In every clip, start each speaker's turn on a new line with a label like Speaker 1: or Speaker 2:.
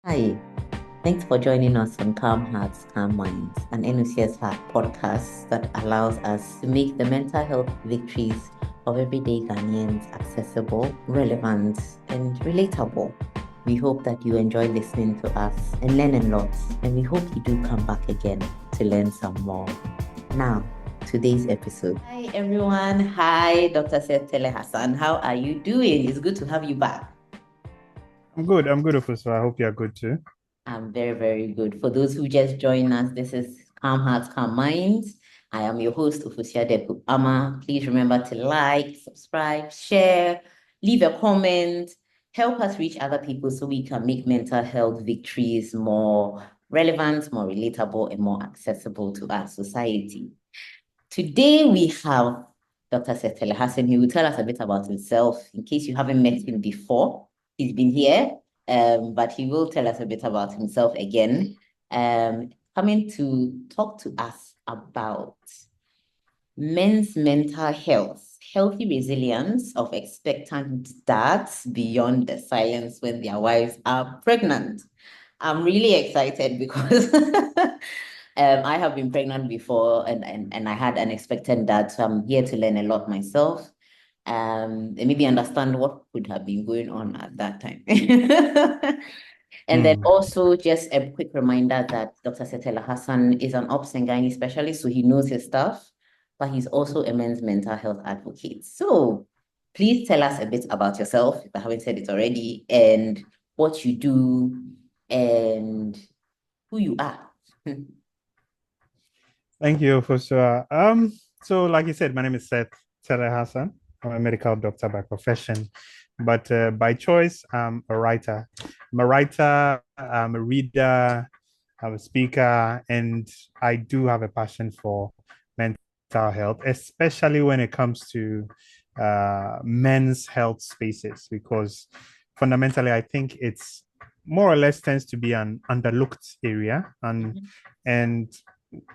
Speaker 1: Hi, thanks for joining us on Calm Hearts, Calm Minds, an NOCS Heart podcast that allows us to make the mental health victories of everyday Ghanaians accessible, relevant, and relatable. We hope that you enjoy listening to us and learning lots, and we hope you do come back again to learn some more. Now, today's episode. Hi, everyone. Hi, Dr. Seth Hassan. How are you doing? It's good to have you back.
Speaker 2: I'm good. I'm good, Officer. I hope you're good too.
Speaker 1: I'm very, very good. For those who just joined us, this is Calm Hearts, Calm Minds. I am your host, Ufusiade Ama. Please remember to like, subscribe, share, leave a comment, help us reach other people so we can make mental health victories more relevant, more relatable, and more accessible to our society. Today we have Dr. Setele Hassan. He will tell us a bit about himself in case you haven't met him before. He's been here, but he will tell us a bit about himself again. Coming to talk to us about men's mental health, healthy resilience of expectant dads beyond the silence when their wives are pregnant. I'm really excited because I have been pregnant before and I had an expectant dad, so I'm here to learn a lot myself. And maybe understand what could have been going on at that time. And then also just a quick reminder that Dr. Setela Hassan is an ops and gynae specialist, so he knows his stuff, but he's also a men's mental health advocate. So please tell us a bit about yourself, if I haven't said it already, and what you do and who you are.
Speaker 2: Thank you, Officer. So like you said, my name is Seth Tele Hassan. I'm a medical doctor by profession, but by choice, I'm a writer. I'm a writer, I'm a reader, I'm a speaker, and I do have a passion for mental health, especially when it comes to men's health spaces, because fundamentally, I think it's more or less tends to be an underlooked area, and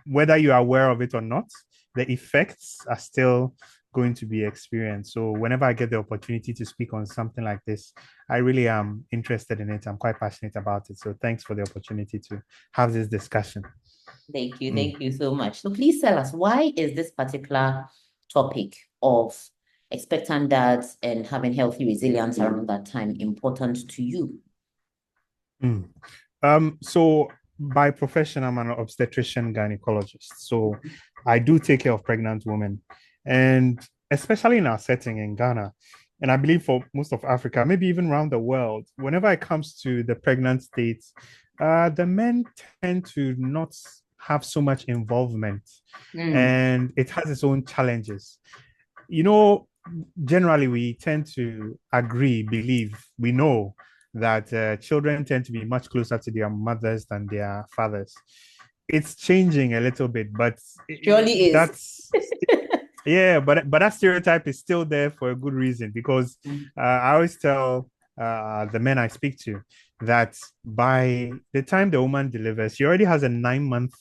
Speaker 2: whether you are aware of it or not, the effects are still going to be experienced. So whenever I get the opportunity to speak on something like this, I really am interested in it. I'm quite passionate about it. So thanks for the opportunity to have this discussion.
Speaker 1: Thank you. Thank you so much. So please tell us, why is this particular topic of expectant dads and having healthy resilience around that time important to you?
Speaker 2: Mm. So by profession, I'm an obstetrician gynecologist. So I do take care of pregnant women, and especially in our setting in Ghana, and I believe for most of Africa, maybe even around the world, whenever it comes to the pregnant states, the men tend to not have so much involvement, and it has its own challenges. You know, generally we tend to agree, believe, we know that children tend to be much closer to their mothers than their fathers. It's changing a little bit, but
Speaker 1: Surely is.
Speaker 2: that's yeah, but that stereotype is still there for a good reason because I always tell the men I speak to that by the time the woman delivers, she already has a 9 month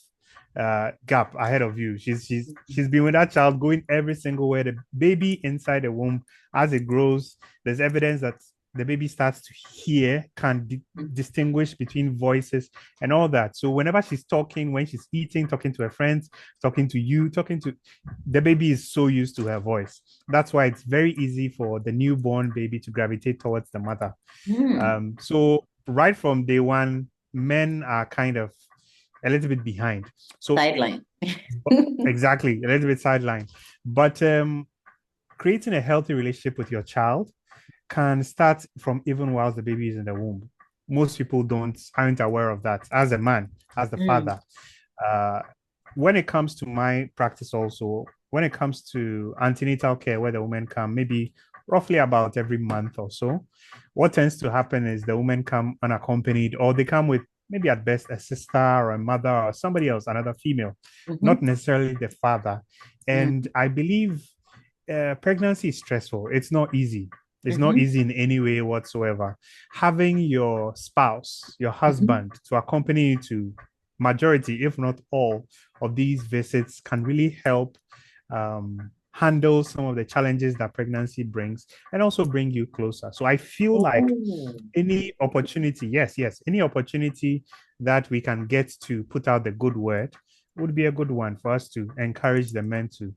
Speaker 2: gap ahead of you. She's been with that child going every single way. The baby inside the womb, as it grows, there's evidence that the baby starts to hear, can distinguish between voices and all that. So whenever she's talking, when she's eating, talking to her friends, talking to you, talking to the baby is so used to her voice. That's why it's very easy for the newborn baby to gravitate towards the mother. So right from day one, men are kind of a little bit behind. So
Speaker 1: Sideline.
Speaker 2: exactly, a little bit sidelined. But creating a healthy relationship with your child can start from even while the baby is in the womb. Most people aren't aware of that. As a man, as the father, uh, when it comes to my practice, also when it comes to antenatal care, where the women come, maybe roughly about every month or so, what tends to happen is the women come unaccompanied, or they come with maybe at best a sister or a mother or somebody else, another female, not necessarily the father. And I believe pregnancy is stressful. It's not easy. It's not easy in any way whatsoever. Having your spouse, your husband, to accompany you to majority, if not all, of these visits can really help handle some of the challenges that pregnancy brings and also bring you closer. So I feel like
Speaker 1: Oh.
Speaker 2: any opportunity, yes, any opportunity that we can get to put out the good word would be a good one for us to encourage the men to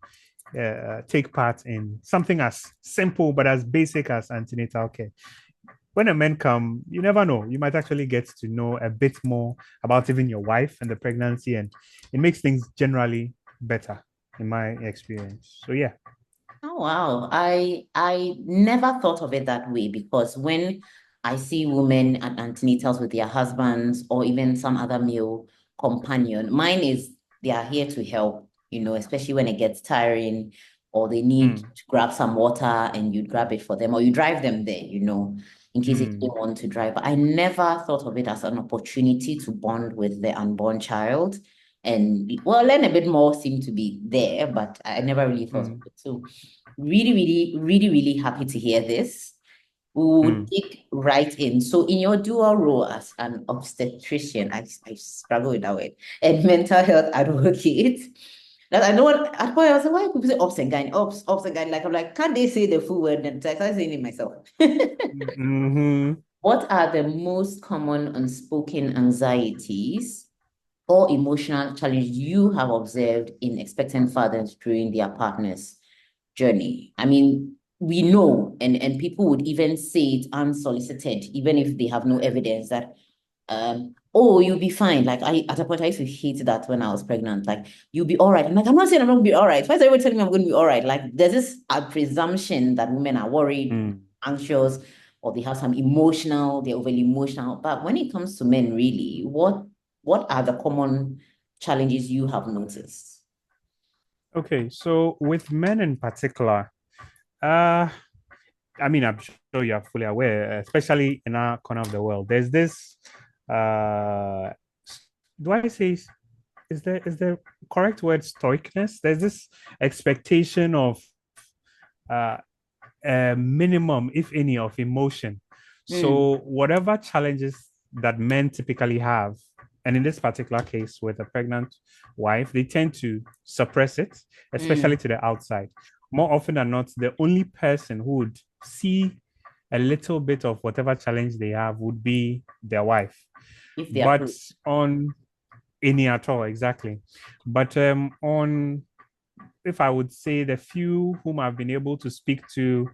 Speaker 2: take part in something as simple but as basic as antenatal care. When a men come, you never know. You might actually get to know a bit more about even your wife and the pregnancy, and it makes things generally better in my experience. So yeah.
Speaker 1: Oh wow. I never thought of it that way because when I see women at antenatals with their husbands or even some other male companion, mine is they are here to help, especially when it gets tiring or they need
Speaker 2: Mm,
Speaker 1: to grab some water and you grab it for them or you drive them there, in case they
Speaker 2: mm,
Speaker 1: didn't want to drive. But I never thought of it as an opportunity to bond with the unborn child. And well, learn a bit more seemed to be there, but I never really thought of
Speaker 2: mm,
Speaker 1: it. So really, really, really, really happy to hear this. We would
Speaker 2: mm,
Speaker 1: dig right in. So, in your dual role as an obstetrician, I struggle with that word, and mental health advocate. That I know what at point I was like, why people say ops and gyne, ops and gyne? Like I'm like, can't they say the full word? And I started saying it myself.
Speaker 2: mm-hmm.
Speaker 1: What are the most common unspoken anxieties or emotional challenges you have observed in expectant fathers during their partners' journey? I mean, we know, and people would even say it unsolicited, even if they have no evidence that, oh, you'll be fine. Like at a point, I used to hate that when I was pregnant. Like, you'll be all right. I'm like, I'm not saying I'm not gonna be all right. Why is everyone telling me I'm going to be all right? Like, there's this presumption that women are worried,
Speaker 2: Mm.
Speaker 1: anxious, or they have some emotional, they're overly emotional. But when it comes to men, really, what are the common challenges you have noticed?
Speaker 2: Okay, so with men in particular, uh, I mean, I'm sure you are fully aware, especially in our corner of the world, there's this, uh, do I say, is the correct word stoicness? There's this expectation of uh, a minimum, if any, of emotion.
Speaker 1: Mm,
Speaker 2: So whatever challenges that men typically have, and in this particular case with a pregnant wife, they tend to suppress it, especially
Speaker 1: mm,
Speaker 2: to the outside. More often than not, the only person who would see a little bit of whatever challenge they have would be their wife.
Speaker 1: if they are
Speaker 2: But
Speaker 1: close.
Speaker 2: on any at all, exactly. But on, if I would say, the few whom I've been able to speak to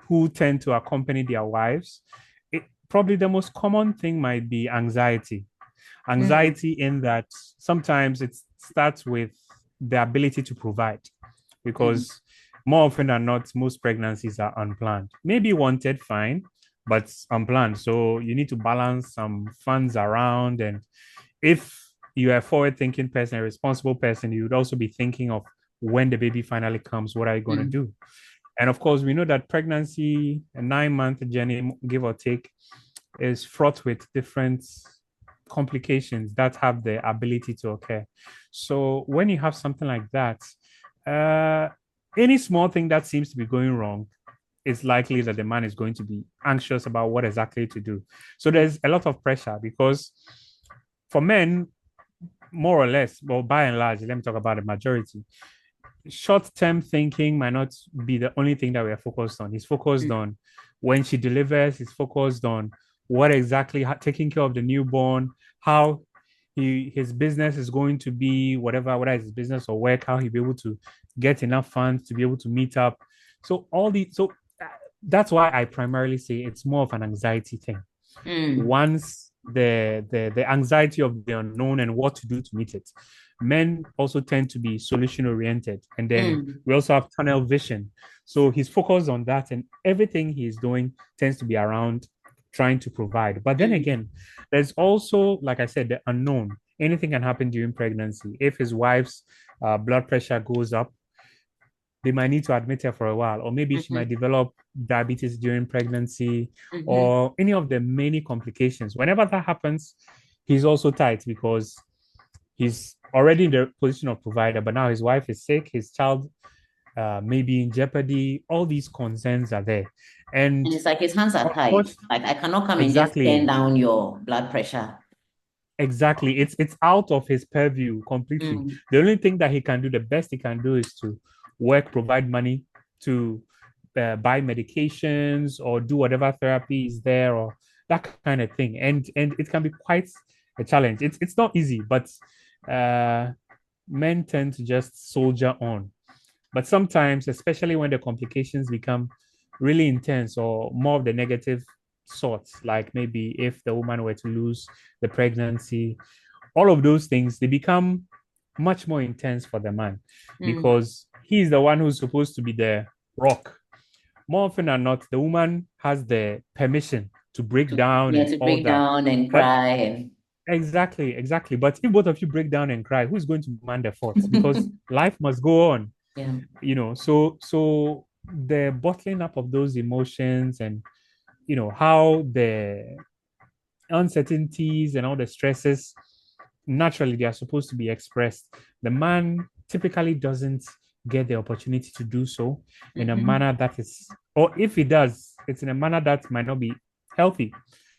Speaker 2: who tend to accompany their wives, probably the most common thing might be anxiety.
Speaker 1: Mm,
Speaker 2: Anxiety in that sometimes it starts with the ability to provide,
Speaker 1: mm,
Speaker 2: because more often than not, most pregnancies are unplanned. Maybe wanted, fine, but unplanned. So you need to balance some funds around. And if you're a forward thinking person, a responsible person, you would also be thinking of when the baby finally comes, what are you going to
Speaker 1: mm,
Speaker 2: do? And of course, we know that pregnancy, a 9 month journey, give or take, is fraught with different complications that have the ability to occur. So when you have something like that, uh, any small thing that seems to be going wrong, it's likely that the man is going to be anxious about what exactly to do. So
Speaker 1: mm,
Speaker 2: there's a lot of pressure because for men, more or less, well, by and large, let me talk about the majority, short-term thinking might not be the only thing that we are focused on. He's focused
Speaker 1: mm,
Speaker 2: on when she delivers, he's focused on what exactly taking care of the newborn, how his business is going to be, whether it's his business or work, how he'll be able to get enough funds to be able to meet up. So that's why I primarily say it's more of an anxiety thing.
Speaker 1: mm,
Speaker 2: Once the anxiety of the unknown and what to do to meet it. Men also tend to be solution oriented, and then
Speaker 1: mm,
Speaker 2: we also have tunnel vision. So he's focused on that, and everything he's doing tends to be around trying to provide. But then
Speaker 1: mm,
Speaker 2: again, there's also, like I said, the unknown. Anything can happen during pregnancy. If his wife's blood pressure goes up, they might need to admit her for a while, or maybe she
Speaker 1: mhm,
Speaker 2: might develop diabetes during pregnancy,
Speaker 1: mhm.
Speaker 2: or any of the many complications. Whenever that happens, he's also tight because he's already in the position of provider, but now his wife is sick, his child may be in jeopardy. All these concerns are there.
Speaker 1: And
Speaker 2: And
Speaker 1: it's like his hands are tied.
Speaker 2: unfortunately,
Speaker 1: Like I cannot come and just turn
Speaker 2: exactly,
Speaker 1: down your blood pressure.
Speaker 2: exactly. It's out of his purview completely.
Speaker 1: Mm,
Speaker 2: The only thing that he can do, the best he can do, is to work, provide money to buy medications or do whatever therapy is there or that kind of thing. And it can be quite a challenge. It's not easy, but men tend to just soldier on. But sometimes, especially when the complications become really intense or more of the negative sorts, like maybe if the woman were to lose the pregnancy, all of those things, they become much more intense for the man
Speaker 1: Mm.
Speaker 2: because he's the one who's supposed to be the rock. More often than not, the woman has the permission to break down
Speaker 1: Yeah,
Speaker 2: and
Speaker 1: to
Speaker 2: all
Speaker 1: break
Speaker 2: that.
Speaker 1: down and
Speaker 2: But
Speaker 1: cry and
Speaker 2: exactly. But if both of you break down and cry, who's going to man the fort? Because life must go on,
Speaker 1: yeah.
Speaker 2: So the bottling up of those emotions and how the uncertainties and all the stresses naturally they are supposed to be expressed. The man typically doesn't get the opportunity to do so in a
Speaker 1: Mm-hmm.
Speaker 2: manner that is, or if he does, it's in a manner that might not be healthy.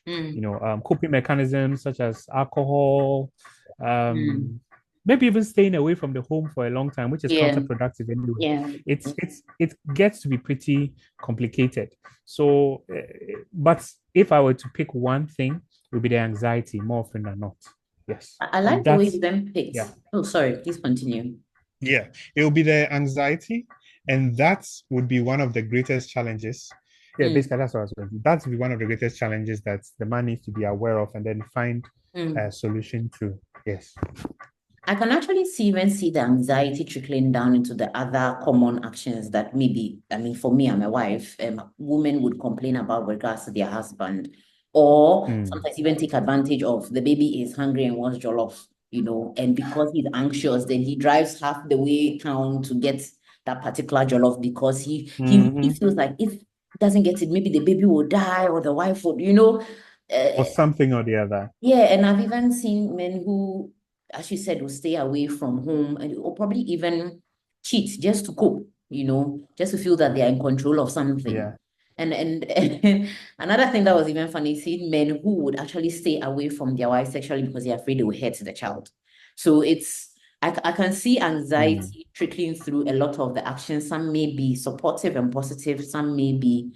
Speaker 1: Mm.
Speaker 2: Coping mechanisms such as alcohol,
Speaker 1: Mm.
Speaker 2: um, maybe even staying away from the home for a long time, which is
Speaker 1: Yeah.
Speaker 2: counterproductive anyway.
Speaker 1: Yeah.
Speaker 2: It gets to be pretty complicated. So, but if I were to pick one thing, it would be the anxiety more often than not. Yes,
Speaker 1: I
Speaker 2: and
Speaker 1: like the way you
Speaker 2: that's
Speaker 1: then picked.
Speaker 2: yeah.
Speaker 1: Oh, sorry, please continue.
Speaker 2: Yeah, it will be the anxiety, and that would be one of the greatest challenges. Yeah,
Speaker 1: Mm.
Speaker 2: basically, that's what I was going to. That would be one of the greatest challenges that the man needs to be aware of and then find a
Speaker 1: Mm.
Speaker 2: solution to. Yes.
Speaker 1: I can actually see the anxiety trickling down into the other common actions that maybe, I mean, for me, I'm a wife, women would complain about with regards to their husband, or
Speaker 2: Mm.
Speaker 1: sometimes even take advantage of the baby is hungry and wants jollof, and because he's anxious, then he drives half the way town to get that particular jollof because he
Speaker 2: Mhm.
Speaker 1: feels like if he doesn't get it, maybe the baby will die or the wife would,
Speaker 2: Or
Speaker 1: uh,
Speaker 2: something or the other.
Speaker 1: yeah, and I've even seen men who, as you said, will stay away from home and or probably even cheat just to cope, just to feel that they are in control of something.
Speaker 2: Yeah.
Speaker 1: And another thing that was even funny, seeing men who would actually stay away from their wives sexually because they're afraid they will hurt the child. So I can see
Speaker 2: Mm.
Speaker 1: anxiety trickling through a lot of the actions. Some may be supportive and positive, some may be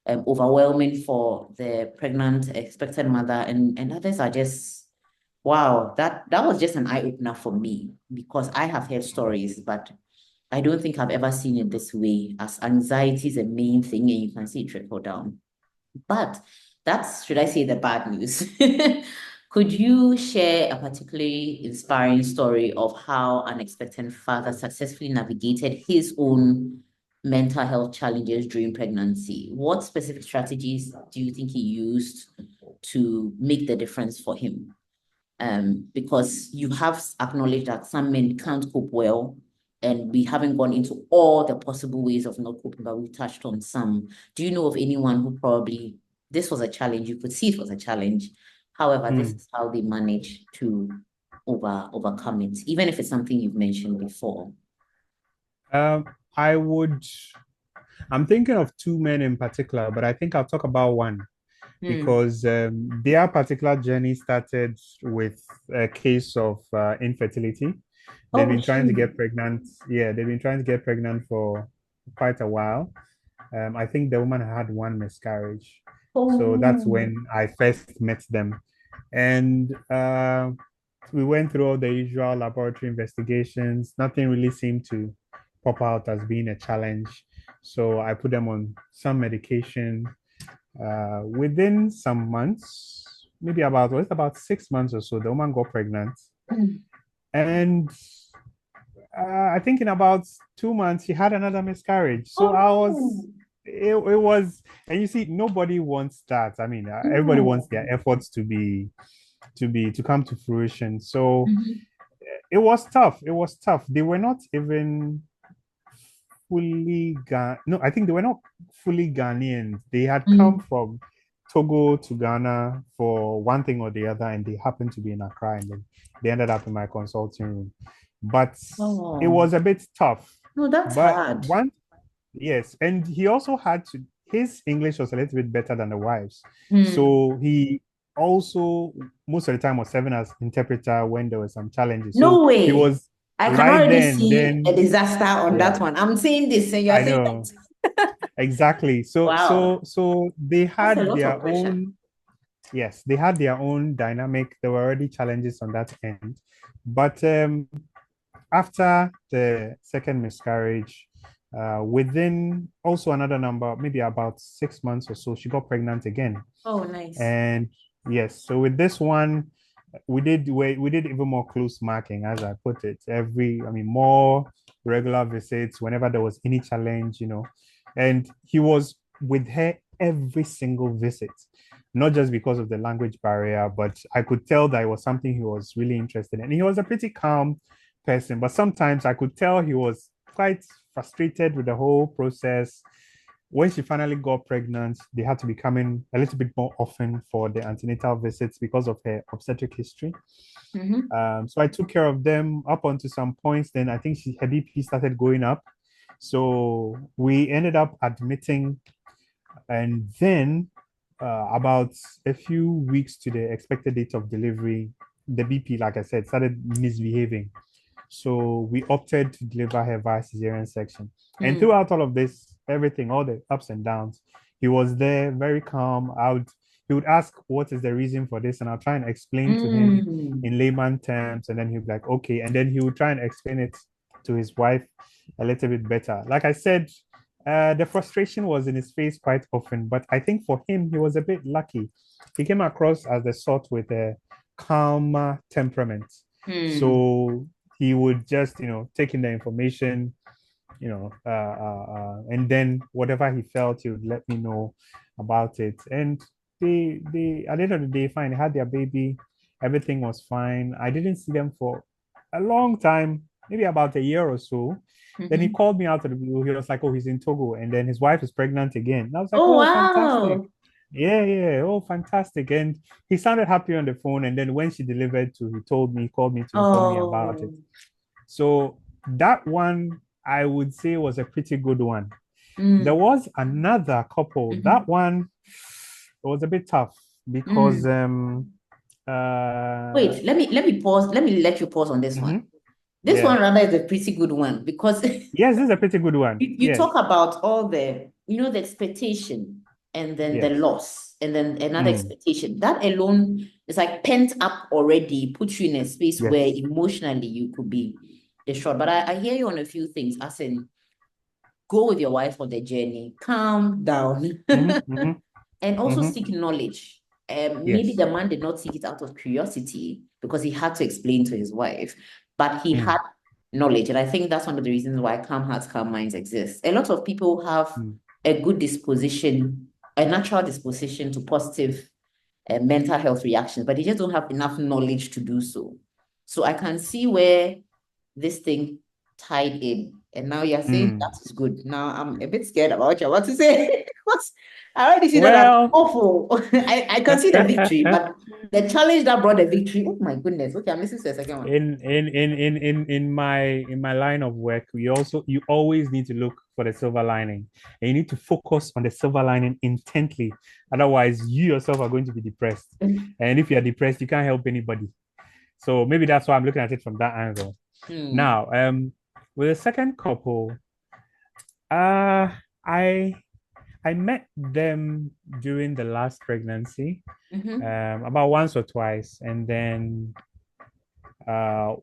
Speaker 1: overwhelming for the pregnant, expected mother, and others are just wow. That was just an eye opener for me because I have heard stories, but I don't think I've ever seen it this way. As anxiety is a main thing, and you can see it trickle down. But that's, should I say, the bad news. Could you share a particularly inspiring story of how an expectant father successfully navigated his own mental health challenges during pregnancy? What specific strategies do you think he used to make the difference for him? Because you have acknowledged that some men can't cope well, and we haven't gone into all the possible ways of not coping, but we touched on some. Do you know of anyone who probably this was a challenge? You could see it was a challenge. However, this
Speaker 2: Mm.
Speaker 1: is how they manage to overcome it, even if it's something you've mentioned before.
Speaker 2: Um, I would. I'm thinking of two men in particular, but I think I'll talk about one
Speaker 1: Hmm.
Speaker 2: because their particular journey started with a case of infertility. They've
Speaker 1: Oh,
Speaker 2: been trying to
Speaker 1: shame.
Speaker 2: get pregnant. Yeah, they've been trying to get pregnant for quite a while. I think the woman had one miscarriage. So that's
Speaker 1: Oh.
Speaker 2: when I first met them. And we went through all the usual laboratory investigations. Nothing really seemed to pop out as being a challenge. So I put them on some medication. Within some months, maybe about 6 months or so, the woman got pregnant.
Speaker 1: Hmm.
Speaker 2: And I think in about 2 months, she had another miscarriage. So
Speaker 1: Oh.
Speaker 2: it was, and you see, nobody wants that. I mean, everybody wants
Speaker 1: No.
Speaker 2: their efforts to come to fruition. So
Speaker 1: Mhm.
Speaker 2: it was tough. It was tough. They were not even fully No, I think they were not fully Ghanaians. They had come
Speaker 1: Mm.
Speaker 2: from Togo to Ghana for one thing or the other, and they happened to be in Accra, and then they ended up in my consulting room. But it
Speaker 1: Oh.
Speaker 2: was a bit tough.
Speaker 1: No, that's
Speaker 2: But
Speaker 1: hard.
Speaker 2: one, yes, and he also had to. His English was a little bit better than the wife's,
Speaker 1: Hmm.
Speaker 2: so he also most of the time was serving as interpreter when there were some challenges. So
Speaker 1: No
Speaker 2: he
Speaker 1: way.
Speaker 2: was.
Speaker 1: I can
Speaker 2: right
Speaker 1: already
Speaker 2: then,
Speaker 1: see a disaster on
Speaker 2: yeah,
Speaker 1: that one. I'm saying this and you're
Speaker 2: I
Speaker 1: saying
Speaker 2: know.
Speaker 1: that.
Speaker 2: Exactly.
Speaker 1: Wow.
Speaker 2: So they
Speaker 1: That's a
Speaker 2: had
Speaker 1: lot
Speaker 2: their
Speaker 1: of pressure.
Speaker 2: own, yes, they had their own dynamic. There were already challenges on that end. But after the second miscarriage, within also another number, maybe about 6 months or so, she got pregnant again.
Speaker 1: Oh, nice.
Speaker 2: And yes, so with this one, we did even more close marking, as I put it. I mean, more regular visits whenever there was any challenge, and he was with her every single visit, not just because of the language barrier, but I could tell that it was something he was really interested in. And he was a pretty calm person, but sometimes I could tell he was quite frustrated with the whole process. When she finally got pregnant, they had to be coming a little bit more often for the antenatal visits because of her obstetric history.
Speaker 1: Mm-hmm.
Speaker 2: So I took care of them up until some points. Then I think her BP started going up. So we ended up admitting, and then about a few weeks to the expected date of delivery, the BP, like I said, started misbehaving. So we opted to deliver her via cesarean section. And
Speaker 1: Mm.
Speaker 2: throughout all of this, everything, all the ups and downs, he was there, very calm. He would ask, what is the reason for this? And I'll try and explain to him
Speaker 1: Mm.
Speaker 2: in layman terms. And then he'd be like, okay. And then he would try and explain it to his wife a little bit better. Like I said, the frustration was in his face quite often, but I think for him, he was a bit lucky. He came across as the sort with a calmer temperament.
Speaker 1: Mm.
Speaker 2: So he would just, take in the information, and then whatever he felt, he would let me know about it. And they at the end of the day, fine, they had their baby, everything was fine. I didn't see them for a long time, maybe about a year or so. Then he
Speaker 1: Mm-hmm.
Speaker 2: called me out of the blue. He was like, "Oh, he's in Togo," and then his wife is pregnant again. And I was like,
Speaker 1: Oh,
Speaker 2: "Oh, fantastic!
Speaker 1: wow.
Speaker 2: Yeah, yeah, oh, fantastic!" And he sounded happy on the phone. And then when she delivered too, he called me to inform me about it.
Speaker 1: Oh.
Speaker 2: So that one I would say was a pretty good one. There
Speaker 1: Mm.
Speaker 2: was another couple.
Speaker 1: Mm-hmm.
Speaker 2: That one was a bit tough because
Speaker 1: Mm.
Speaker 2: uh
Speaker 1: Wait, let me pause. Let me let you pause on this one.
Speaker 2: mhm,
Speaker 1: This
Speaker 2: yeah.
Speaker 1: one rather is a pretty good one because
Speaker 2: Yes, this is a pretty good one.
Speaker 1: you
Speaker 2: Yes.
Speaker 1: talk about all the expectation and then the
Speaker 2: Yes.
Speaker 1: loss and then another
Speaker 2: Mm,
Speaker 1: expectation. That alone is like pent up already, puts you in a space where
Speaker 2: yes.
Speaker 1: emotionally you could be distraught. But I hear you on a few things, as in go with your wife on the journey, calm down,
Speaker 2: Mhm, mhm,
Speaker 1: and also
Speaker 2: mhm.
Speaker 1: seek knowledge. Maybe
Speaker 2: Yes.
Speaker 1: the man did not seek it out of curiosity because he had to explain to his wife, but he had
Speaker 2: Mm,
Speaker 1: knowledge. And I think that's one of the reasons why calm hearts, calm minds exist. A lot of people have
Speaker 2: mm,
Speaker 1: a good disposition, a natural disposition to positive mental health reactions, but they just don't have enough knowledge to do so. So I can see where this thing tied in. And now you're saying that
Speaker 2: mm.
Speaker 1: is good. Now I'm a bit scared about what you're about to say. Because I already see that as
Speaker 2: Well,
Speaker 1: awful. I can see the victory, but the challenge that brought the victory, oh my goodness. Okay, I'm listening to the second one.
Speaker 2: in my line of work, you always need to look for the silver lining, and you need to focus on the silver lining intently. Otherwise, you yourself are going to be depressed, and if you are depressed, you can't help anybody. So maybe that's why I'm looking at it from that angle.
Speaker 1: Hmm.
Speaker 2: Now, with the second couple, I I met them during the last pregnancy,
Speaker 1: Mm-hmm.
Speaker 2: about once or twice, and then uh,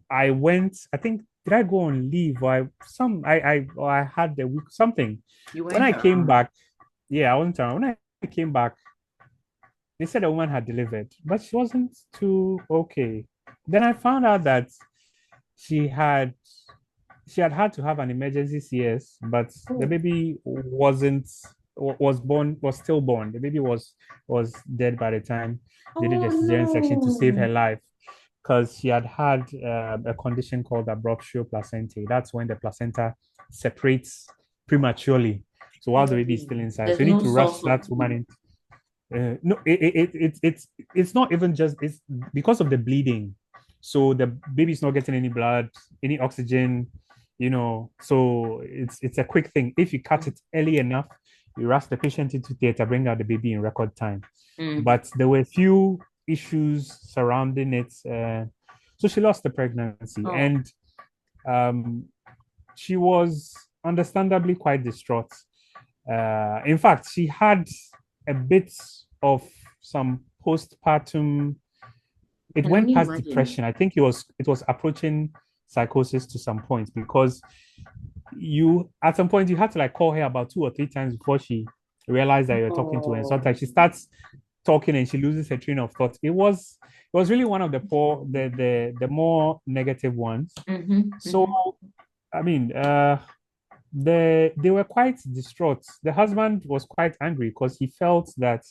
Speaker 2: I went. I think did I go on leave? Or I had the week something.
Speaker 1: You
Speaker 2: When
Speaker 1: went
Speaker 2: I came
Speaker 1: around.
Speaker 2: back, yeah, I went around. When I came back, they said a woman had delivered, but she wasn't too okay. Then I found out that she had had to have an emergency CS, but the
Speaker 1: Oh,
Speaker 2: baby was stillborn. The baby was dead by the time they did the
Speaker 1: oh
Speaker 2: cesarean section to save her
Speaker 1: no.
Speaker 2: life because she had a condition called abruptio placentae. That's when the placenta separates prematurely. So while the baby is
Speaker 1: Oh,
Speaker 2: still inside,
Speaker 1: there's
Speaker 2: so you need
Speaker 1: no
Speaker 2: to rush
Speaker 1: source
Speaker 2: that
Speaker 1: of.
Speaker 2: woman in. No, it's not even just it's because of the bleeding. So the baby's not getting any blood, any oxygen, So it's a quick thing. If you cut it early enough, you rush the patient into theater, bring out the baby in record time.
Speaker 1: Mm.
Speaker 2: But there were a few issues surrounding it. So she lost the pregnancy,
Speaker 1: Oh,
Speaker 2: and um, she was understandably quite distraught. In fact, she had a bit of some postpartum.
Speaker 1: I
Speaker 2: It
Speaker 1: can
Speaker 2: went
Speaker 1: only
Speaker 2: past
Speaker 1: imagine.
Speaker 2: depression. I think it was approaching psychosis to some point, because you at some point you had to like call her about 2 or 3 times before she realized that you're talking to her. And
Speaker 1: Oh.
Speaker 2: sometimes she starts talking and she loses her train of thought. It was really one of the more negative ones. So
Speaker 1: Mm-hmm.
Speaker 2: I mean, they were quite distraught. The husband was quite angry because he felt that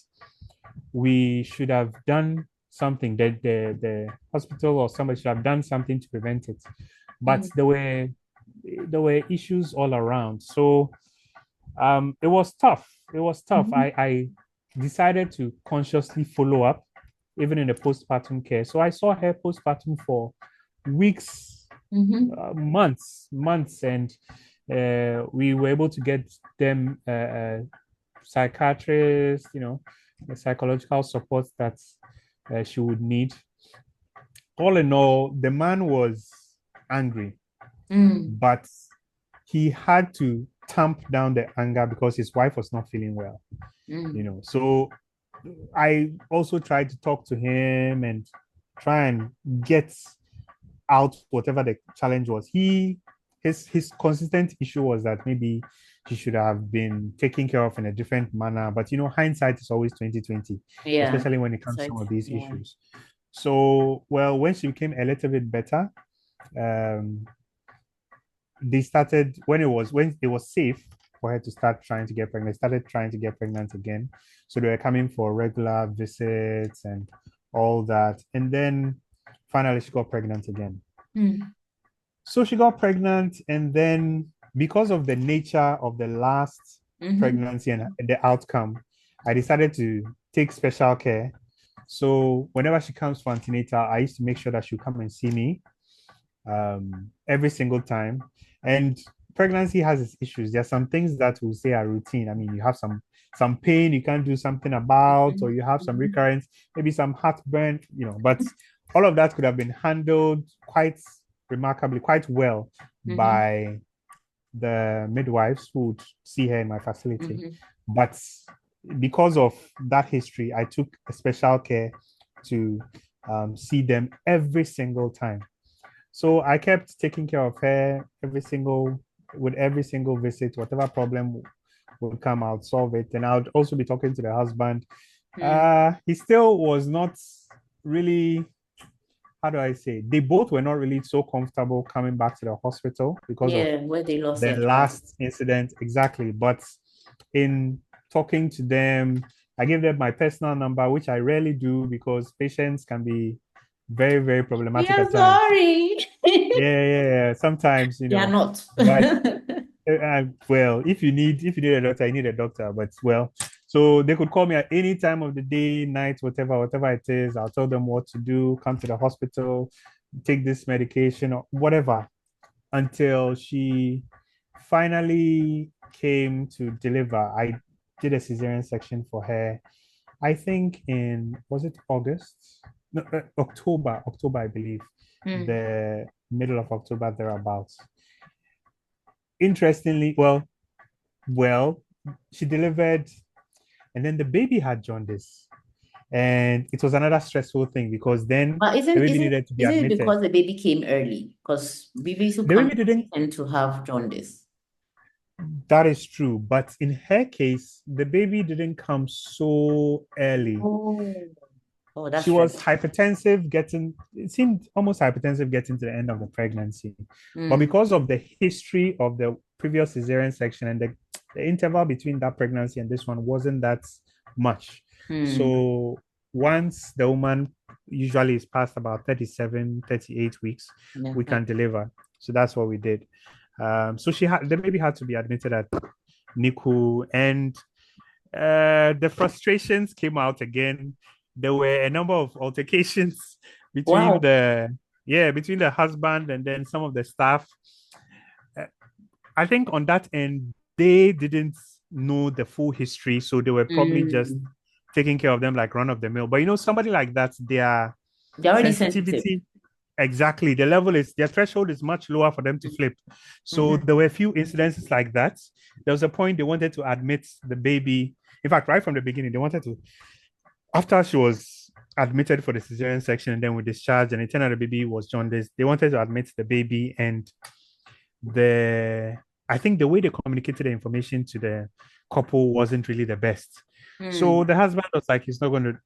Speaker 2: we should have done something, that the hospital or somebody should have done something to prevent it. But
Speaker 1: Mm-hmm.
Speaker 2: there were issues all around. So it was tough. It was tough.
Speaker 1: Mm-hmm.
Speaker 2: I decided to consciously follow up, even in the postpartum care. So I saw her postpartum for weeks,
Speaker 1: Mm-hmm.
Speaker 2: months, and we were able to get them psychiatrist, the psychological support that she would need. All in all, the man was angry,
Speaker 1: Mm.
Speaker 2: but he had to tamp down the anger because his wife was not feeling well.
Speaker 1: Mm.
Speaker 2: So I also tried to talk to him and try and get out whatever the challenge was. His consistent issue was that maybe he should have been taken care of in a different manner. But hindsight is always 2020,
Speaker 1: Yeah.
Speaker 2: especially when it comes
Speaker 1: So
Speaker 2: to some
Speaker 1: it's,
Speaker 2: of these
Speaker 1: yeah.
Speaker 2: issues. So, well, when she became a little bit better, um, they started when it was safe for her to start trying to get pregnant. They started trying to get pregnant again. So they were coming for regular visits and all that. And then finally she got pregnant again.
Speaker 1: Mm.
Speaker 2: So she got pregnant, and then because of the nature of the last
Speaker 1: Mm-hmm.
Speaker 2: pregnancy and the outcome, I decided to take special care. So whenever she comes for antenatal, I used to make sure that she'll come and see me every single time. And pregnancy has its issues. There are some things that we say are routine. I mean, you have some pain you can't do something about, or you have some
Speaker 1: Mm-hmm.
Speaker 2: recurrence, maybe some heartburn, but all of that could have been handled quite remarkably, quite well
Speaker 1: Mm-hmm.
Speaker 2: by the midwives who would see her in my facility.
Speaker 1: Mm-hmm.
Speaker 2: But because of that history, I took a special care to see them every single time. So I kept taking care of her with every single visit, whatever problem would come, out, solve it. And I would also be talking to the husband.
Speaker 1: Mm.
Speaker 2: He still was not really, how do I say, they both were not really so comfortable coming back to the hospital because of
Speaker 1: Yeah, where they lost
Speaker 2: the
Speaker 1: their trust.
Speaker 2: last incident. Exactly. But in talking to them, I gave them my personal number, which I rarely do because patients can be very, very
Speaker 1: We
Speaker 2: problematic
Speaker 1: are
Speaker 2: at times.
Speaker 1: sorry.
Speaker 2: Yeah. Sometimes,
Speaker 1: They are not.
Speaker 2: but well, if you need a doctor, you need a doctor. But well, so they could call me at any time of the day, night, whatever it is. I'll tell them what to do. Come to the hospital, take this medication or whatever, until she finally came to deliver. I did a cesarean section for her. I think was it August? No, October, I believe,
Speaker 1: Mm.
Speaker 2: the middle of October thereabouts. Interestingly, well, she delivered, and then the baby had jaundice, and it was another stressful thing because then
Speaker 1: But
Speaker 2: the
Speaker 1: isn't
Speaker 2: baby
Speaker 1: isn't
Speaker 2: needed to be
Speaker 1: isn't it
Speaker 2: admitted.
Speaker 1: because the baby came early? Because babies who
Speaker 2: The
Speaker 1: come
Speaker 2: baby didn't.
Speaker 1: tend to have jaundice.
Speaker 2: That is true, but in her case, the baby didn't come so early.
Speaker 1: Oh, oh, that's
Speaker 2: She was
Speaker 1: stressful.
Speaker 2: hypertensive it seemed almost hypertensive getting to the end of the pregnancy. But
Speaker 1: Mm.
Speaker 2: because of the history of the previous cesarean section and the interval between that pregnancy and this one wasn't that much.
Speaker 1: Mm.
Speaker 2: So once the woman usually is past about 37, 38 weeks,
Speaker 1: Yeah.
Speaker 2: we can deliver. So that's what we did. So the baby had to be admitted at NICU, and the frustrations came out again. There were a number of altercations between
Speaker 1: Wow.
Speaker 2: between the husband and then some of the staff. Uh, I think on that end, they didn't know the full history, so they were probably just
Speaker 1: Mm.
Speaker 2: taking care of them like run of the mill. But somebody like that, their
Speaker 1: They're already sensitive.
Speaker 2: sensitivity, exactly. The level is their threshold is much lower for them to flip. So
Speaker 1: Mm-hmm.
Speaker 2: there were a few incidences like that. There was a point they wanted to admit the baby. In fact, right from the beginning, they wanted to, after she was admitted for the cesarean section and then we discharged and it turned out the baby was jaundice, they wanted to admit the baby and the I think the way they communicated the information to the couple wasn't really the best. So
Speaker 1: Mm.
Speaker 2: the husband was like, he's not going to.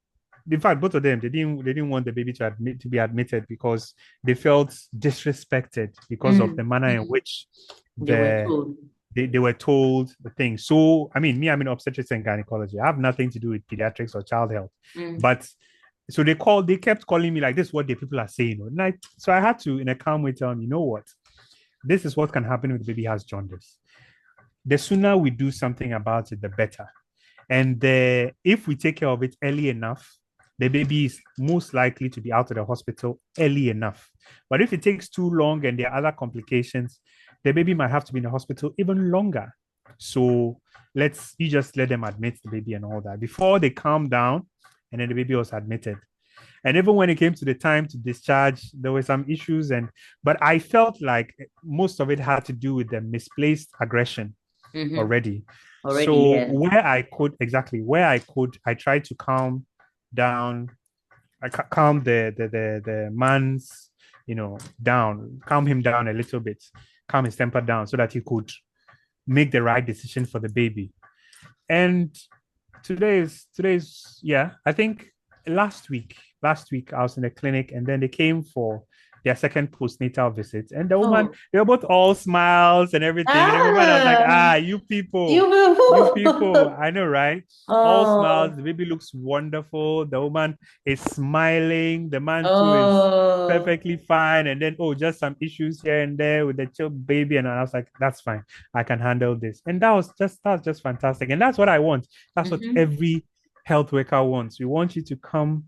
Speaker 2: In fact, both of them they didn't want the baby to be admitted because they felt disrespected because of the
Speaker 1: Mm.
Speaker 2: manner in
Speaker 1: Mm.
Speaker 2: which
Speaker 1: They were
Speaker 2: the
Speaker 1: told.
Speaker 2: they were told the thing. So I mean, I'm in obstetrics and gynecology. I have nothing to do with pediatrics or child health,
Speaker 1: Mm.
Speaker 2: but so they kept calling me like this is what the people are saying. And so I had to in a calm way tell them, you know what, this is what can happen if the baby has jaundice. The sooner we do something about it, the better. And if we take care of it early enough, the baby is most likely to be out of the hospital early enough. But if it takes too long and there are other complications, the baby might have to be in the hospital even longer. So you just let them admit the baby and all that before they calm down, and then the baby was admitted. And even when it came to the time to discharge, there were some issues, but I felt like most of it had to do with the misplaced aggression
Speaker 1: Mm-hmm.
Speaker 2: already.
Speaker 1: Already,
Speaker 2: So
Speaker 1: yeah.
Speaker 2: where I could, I tried to calm down, I calm the man's, down, calm him down a little bit, calm his temper down so that he could make the right decision for the baby. And today's yeah, I think last week I was in the clinic and then they came for their second postnatal visit and the woman,
Speaker 1: Oh.
Speaker 2: they were both all smiles and everything, and the woman, I was like,
Speaker 1: Ah,
Speaker 2: you people,
Speaker 1: you
Speaker 2: you people,
Speaker 1: will.
Speaker 2: I know, right? All smiles,
Speaker 1: Oh.
Speaker 2: the baby looks wonderful, the woman is smiling, the man too is
Speaker 1: Oh.
Speaker 2: perfectly fine, and then just some issues here and there with the child baby, and I was like, that's fine, I can handle this. And that's just fantastic, and that's what I want. That's what
Speaker 1: Mm-hmm.
Speaker 2: every health worker wants. We want you to come,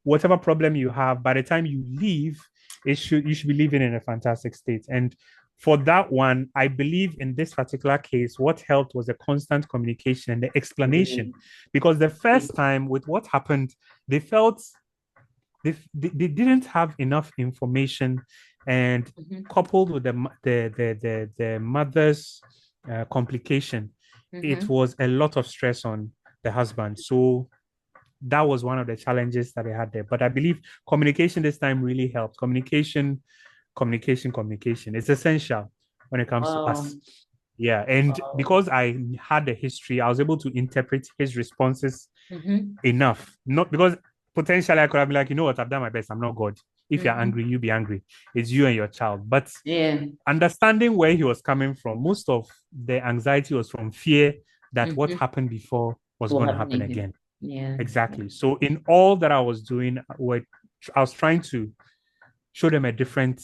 Speaker 2: whatever problem you have, by the time you leave, you should be living in a fantastic state. And for that one, I believe in this particular case, what helped was the constant communication and the explanation.
Speaker 1: Really.
Speaker 2: Because the first time with what happened, they felt they didn't have enough information, and
Speaker 1: Mm-hmm.
Speaker 2: coupled with the mother's complication, it
Speaker 1: Mm-hmm.
Speaker 2: was a lot of stress on the husband. So that was one of the challenges that they had there. But I believe communication this time really helped. Communication. It's essential when it comes to us.
Speaker 1: Wow.
Speaker 2: Yeah. And
Speaker 1: Wow.
Speaker 2: because I had the history, I was able to interpret his responses
Speaker 1: Mm-hmm.
Speaker 2: enough. Not because potentially I could have been like, you know what, I've done my best. I'm not God. If you're
Speaker 1: Mm-hmm.
Speaker 2: angry, you be angry. It's you and your child. But
Speaker 1: Yeah.
Speaker 2: understanding where he was coming from, most of the anxiety was from fear that what
Speaker 1: Mm-hmm.
Speaker 2: happened before was
Speaker 1: What
Speaker 2: going to
Speaker 1: happened
Speaker 2: happen
Speaker 1: again?
Speaker 2: again.
Speaker 1: Yeah.
Speaker 2: Exactly. So in all that I was doing, I was trying to show them a different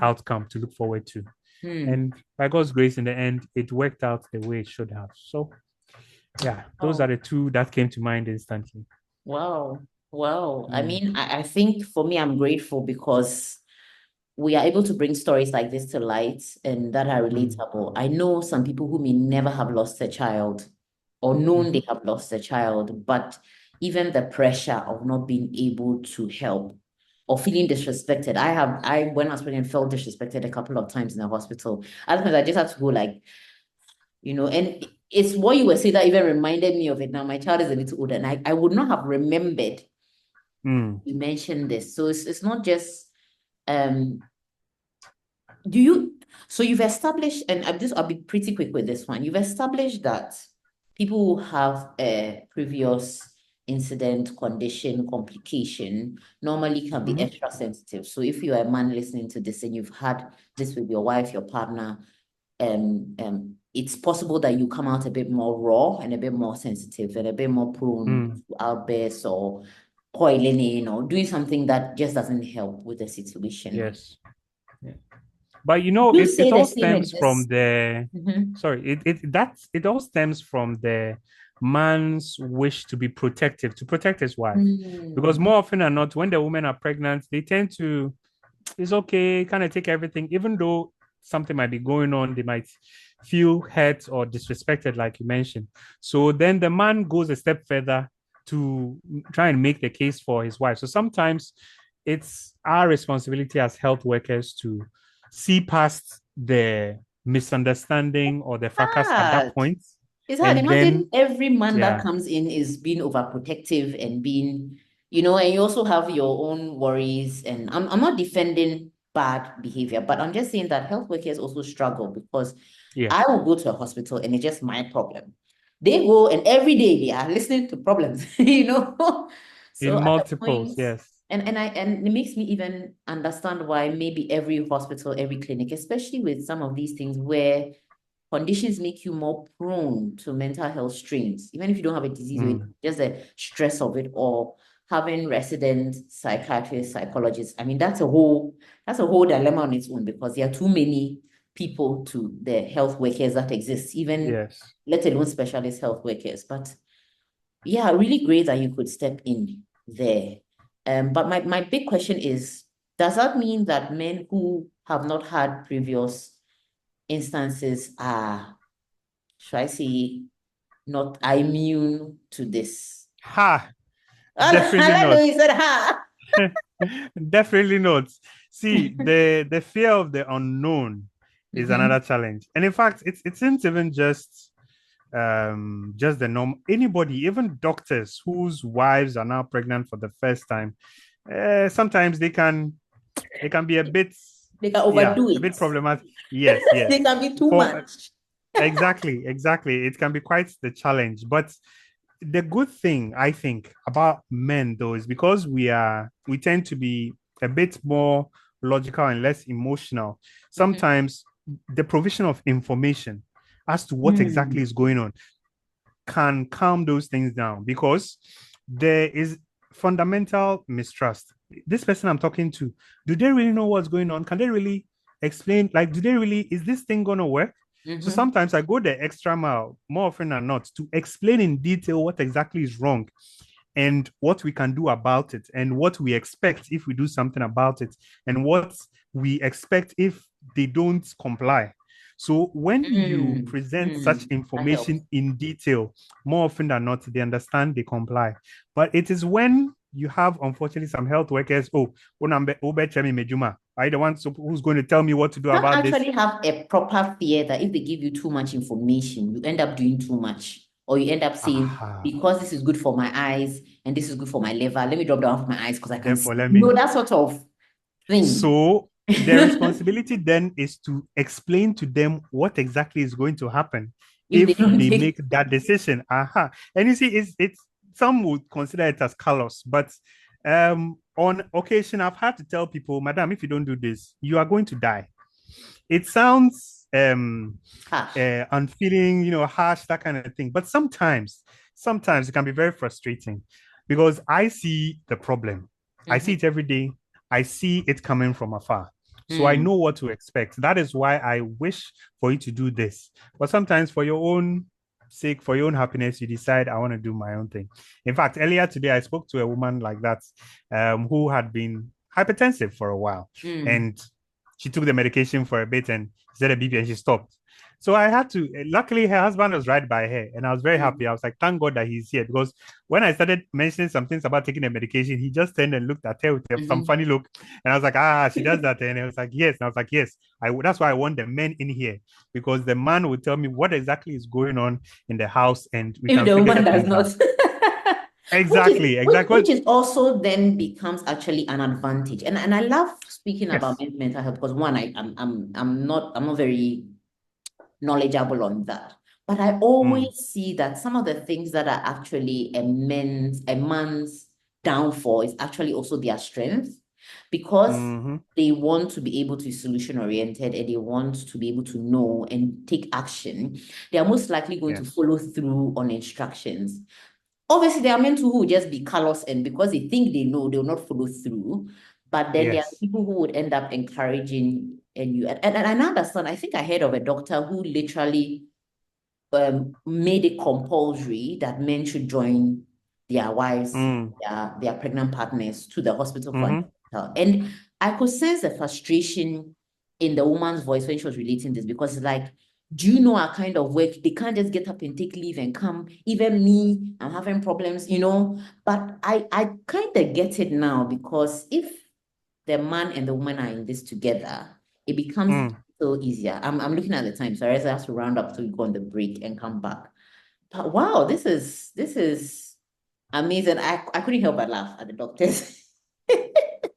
Speaker 2: outcome to look forward to.
Speaker 1: Hmm.
Speaker 2: And by God's grace, in the end, it worked out the way it should have. So yeah, those are
Speaker 1: Oh.
Speaker 2: the two that came to mind instantly.
Speaker 1: Wow. Wow. I
Speaker 2: Mm,
Speaker 1: mean, I think for me, I'm grateful because we are able to bring stories like this to light and that are
Speaker 2: mm,
Speaker 1: relatable. I know some people who may never have lost a child or known
Speaker 2: mhm,
Speaker 1: they have lost a child, but even the pressure of not being able to help or feeling disrespected. When I was pregnant, felt disrespected a couple of times in the hospital. Other times I just had to go like, and it's what you were saying that even reminded me of it. Now my child is a little older and I would not have remembered
Speaker 2: mm,
Speaker 1: you mentioned this. So it's not just um do you, so you've established, and I'll be pretty quick with this one. You've established that people who have a previous incident, condition, complication normally can be
Speaker 2: mhm,
Speaker 1: extra sensitive. So if you're a man listening to this and you've had this with your wife, your partner, it's possible that you come out a bit more raw and a bit more sensitive and a bit more prone
Speaker 2: mm.
Speaker 1: to outbursts or coiling in or doing something that just doesn't help with the situation.
Speaker 2: Yes. Yeah. But
Speaker 1: You
Speaker 2: it
Speaker 1: say the
Speaker 2: all
Speaker 1: same
Speaker 2: stems from
Speaker 1: exists.
Speaker 2: the
Speaker 1: Mm-hmm.
Speaker 2: sorry, it all stems from the man's wish to be protective, to protect his wife. Because
Speaker 1: Mm.
Speaker 2: more often than not, when the women are pregnant, they tend to, it's okay, kind of take everything, even though something might be going on, they might feel hurt or disrespected, like you mentioned. So then the man goes a step further to try and make the case for his wife. So sometimes it's our responsibility as health workers to see past the misunderstanding or the fracas at that
Speaker 1: Hard.
Speaker 2: point.
Speaker 1: It's hard.
Speaker 2: And
Speaker 1: Imagine
Speaker 2: then,
Speaker 1: every man that
Speaker 2: yeah,
Speaker 1: comes in is being overprotective and being, and you also have your own worries. And I'm not defending bad behavior, but I'm just saying that health workers also struggle because
Speaker 2: yes,
Speaker 1: I will go to a hospital and it's just my problem. They go and every day they are listening to problems,
Speaker 2: in
Speaker 1: So at the
Speaker 2: multiples,
Speaker 1: point,
Speaker 2: yes.
Speaker 1: and it makes me even understand why maybe every hospital, every clinic, especially with some of these things where conditions make you more prone to mental health strains, even if you don't have a disease or
Speaker 2: Mm,
Speaker 1: just the stress of it or having resident psychiatrists, psychologists. I mean, that's a whole dilemma on its own because there are too many people to the health workers that exist, even
Speaker 2: yes.
Speaker 1: let alone specialist health workers. But yeah, really great that you could step in there. But my big question is, does that mean that men who have not had previous instances are, should I say, not immune to this?
Speaker 2: Ha,
Speaker 1: I
Speaker 2: definitely
Speaker 1: like the
Speaker 2: not.
Speaker 1: way you said ha.
Speaker 2: Definitely not. See, the fear of the unknown is
Speaker 1: Mm-hmm.
Speaker 2: another challenge. And in fact, it isn't even just the norm. Anybody, even doctors whose wives are now pregnant for the first time, sometimes they can be a bit,
Speaker 1: They can
Speaker 2: yeah,
Speaker 1: overdo
Speaker 2: a bit
Speaker 1: it.
Speaker 2: problematic. Yes,
Speaker 1: They
Speaker 2: yes.
Speaker 1: can be too
Speaker 2: For
Speaker 1: much.
Speaker 2: exactly, it can be quite the challenge. But the good thing I think about men though is because we tend to be a bit more logical and less emotional.
Speaker 1: Mhm.
Speaker 2: Sometimes the provision of information as to what exactly
Speaker 1: Mm.
Speaker 2: is going on can calm those things down because there is fundamental mistrust. This person I'm talking to, do they really know what's going on? Can they really explain? Like, do they really, is this thing going to work? So
Speaker 1: Mhm.
Speaker 2: sometimes I go the extra mile, more often than not, to explain in detail what exactly is wrong and what we can do about it and what we expect if we do something about it and what we expect if they don't comply. So when you
Speaker 1: Mm.
Speaker 2: present such
Speaker 1: Mm. That helps.
Speaker 2: information in detail, more often than not, they understand, they comply. But it is when you have, unfortunately, some health workers, oh, are you the one who's going to tell me what to do
Speaker 1: Some
Speaker 2: about this?
Speaker 1: actually have a proper fear that if they give you too much information, you end up doing too much. Or you end up saying,
Speaker 2: Aha.
Speaker 1: because this is good for my eyes and this is good for my liver, let me drop down for my eyes because I can see.
Speaker 2: Therefore, let me.
Speaker 1: That sort of thing.
Speaker 2: So the
Speaker 1: If
Speaker 2: responsibility then is to explain to them what exactly is going to happen
Speaker 1: they
Speaker 2: if
Speaker 1: don't
Speaker 2: they
Speaker 1: take.
Speaker 2: make that decision. Aha. And you see, it's some would consider it as callous, but on occasion I've had to tell people, Madam, if you don't do this, you are going to die. It sounds
Speaker 1: Harsh.
Speaker 2: unfeeling, harsh, that kind of thing. But sometimes it can be very frustrating because I see the problem. I see
Speaker 1: Mhm.
Speaker 2: it every day. I see it coming from afar. So I
Speaker 1: Mm.
Speaker 2: know what to expect. That is why I wish for you to do this. But sometimes for your own sake, for your own happiness, you decide I want to do my own thing. In fact, earlier today, I spoke to a woman like that who had been hypertensive for a while.
Speaker 1: Mm.
Speaker 2: And she took the medication for a bit and she said a BP and she stopped. So I had to, luckily, her husband was right by her. And I was very
Speaker 1: Mm.
Speaker 2: happy. I was like, thank God that he's here. Because when I started mentioning some things about taking the medication, he just turned and looked at her with some
Speaker 1: Mhm.
Speaker 2: funny look. And I was like, she does that. And I was like, yes. And I was like, yes. That's why I want the men in here. Because the man will tell me what exactly is going on in the house and we
Speaker 1: If
Speaker 2: can
Speaker 1: the
Speaker 2: figure
Speaker 1: woman does
Speaker 2: things
Speaker 1: not.
Speaker 2: out.
Speaker 1: which is
Speaker 2: Exactly.
Speaker 1: which,
Speaker 2: Exactly.
Speaker 1: which is also then becomes actually an advantage. And I love speaking about
Speaker 2: Yes.
Speaker 1: mental health because one, I'm not very knowledgeable on that. But I always
Speaker 2: Mm.
Speaker 1: see that some of the things that are actually a man's downfall is actually also their strength because
Speaker 2: Mm-hmm.
Speaker 1: they want to be able to be solution oriented and they want to be able to know and take action. They are most likely going to
Speaker 2: Yes.
Speaker 1: follow through on instructions. Obviously, there are men too who will just be callous and because they think they know, they will not follow through. But then there are
Speaker 2: Yes.
Speaker 1: people who would end up encouraging and you and I understand. I think I heard of a doctor who literally made it compulsory that men should join their wives,
Speaker 2: Mm.
Speaker 1: their pregnant partners to the hospital for
Speaker 2: Mm-hmm.
Speaker 1: antenatal. And I could sense the frustration in the woman's voice when she was relating this because it's like, do you know our kind of work? They can't just get up and take leave and come. Even me, I'm having problems. But I kind of get it now because if the man and the woman are in this together, it becomes so easier. I'm looking at the time, so I have to round up to go on the break and come back. But wow, this is amazing. I couldn't help but laugh at the doctors.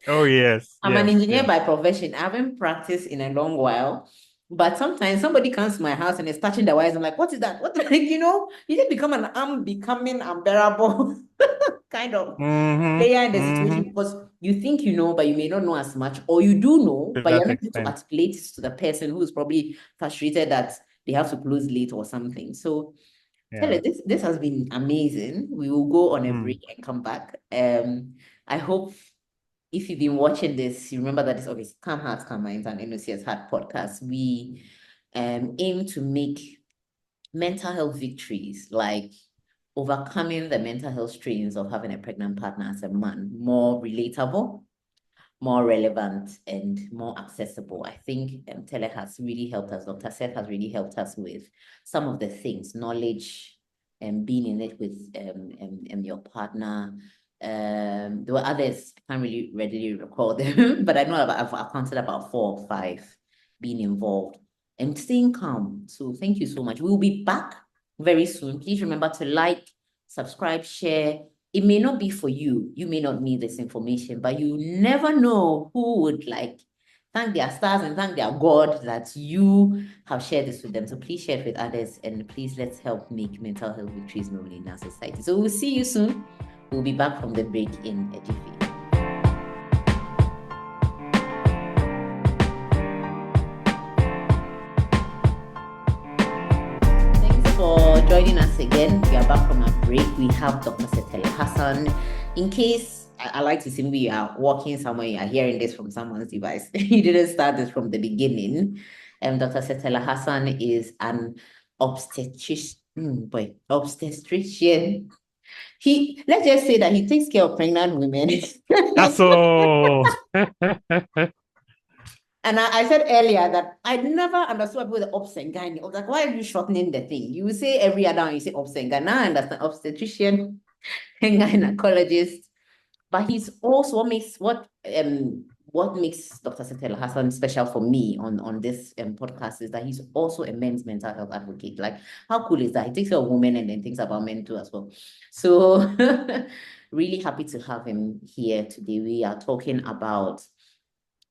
Speaker 2: Oh, yes.
Speaker 1: I'm an
Speaker 2: Yes.
Speaker 1: engineer
Speaker 2: Yes.
Speaker 1: by profession. I haven't practiced in a long while. But sometimes somebody comes to my house and is touching the wires. I'm like, what is that? What you just become I'm becoming unbearable kind of player in the situation because you think you know, but you may not know as much, or you do know,
Speaker 2: To
Speaker 1: but you're
Speaker 2: that
Speaker 1: not able to
Speaker 2: extent.
Speaker 1: articulate it to the person who is probably frustrated that they have to close late or something. So tell
Speaker 2: Yeah.
Speaker 1: it, this has been amazing. We will go on a break and come back. I hope if you've been watching this, you remember that it's obviously Calm Hearts, Calm Minds, and NOCS Heart podcast. We aim to make mental health victories, like overcoming the mental health strains of having a pregnant partner as a man, more relatable, more relevant, and more accessible. I think Tele has really helped us. Dr. Seth has really helped us with some of the things, knowledge, and being in it with your partner. There were others, I can't really readily recall them, but I know I've counted about 4 or 5 being involved and staying calm. So thank you so much. We'll be back very soon. Please remember to like, subscribe, share. It may not be for you. You may not need this information, but you never know who would like thank their stars and thank their God that you have shared this with them. So please share it with others and please let's help make mental health victories known in our society. So we'll see you soon. We'll be back from the break in a jiffy. For joining us again. We are back from our break. We have Dr. Setela Hassan. In case I like to say we are walking somewhere, you are hearing this from someone's device. You didn't start this from the beginning. Dr. Setela Hassan is an obstetrician. Obstetrician. Let's just say that he takes care of pregnant women.
Speaker 2: That's all.
Speaker 1: And I said earlier that I never understood what the obs and gynae. I was like, why are you shortening the thing? You say every other one, you say obs and gynae. Now I understand obstetrician and gynecologist. But he's also what makes Dr. Setela Hassan special for me on this podcast is that he's also a men's mental health advocate. Like, how cool is that? He takes care of women and then thinks about men too as well. So really happy to have him here today. We are talking about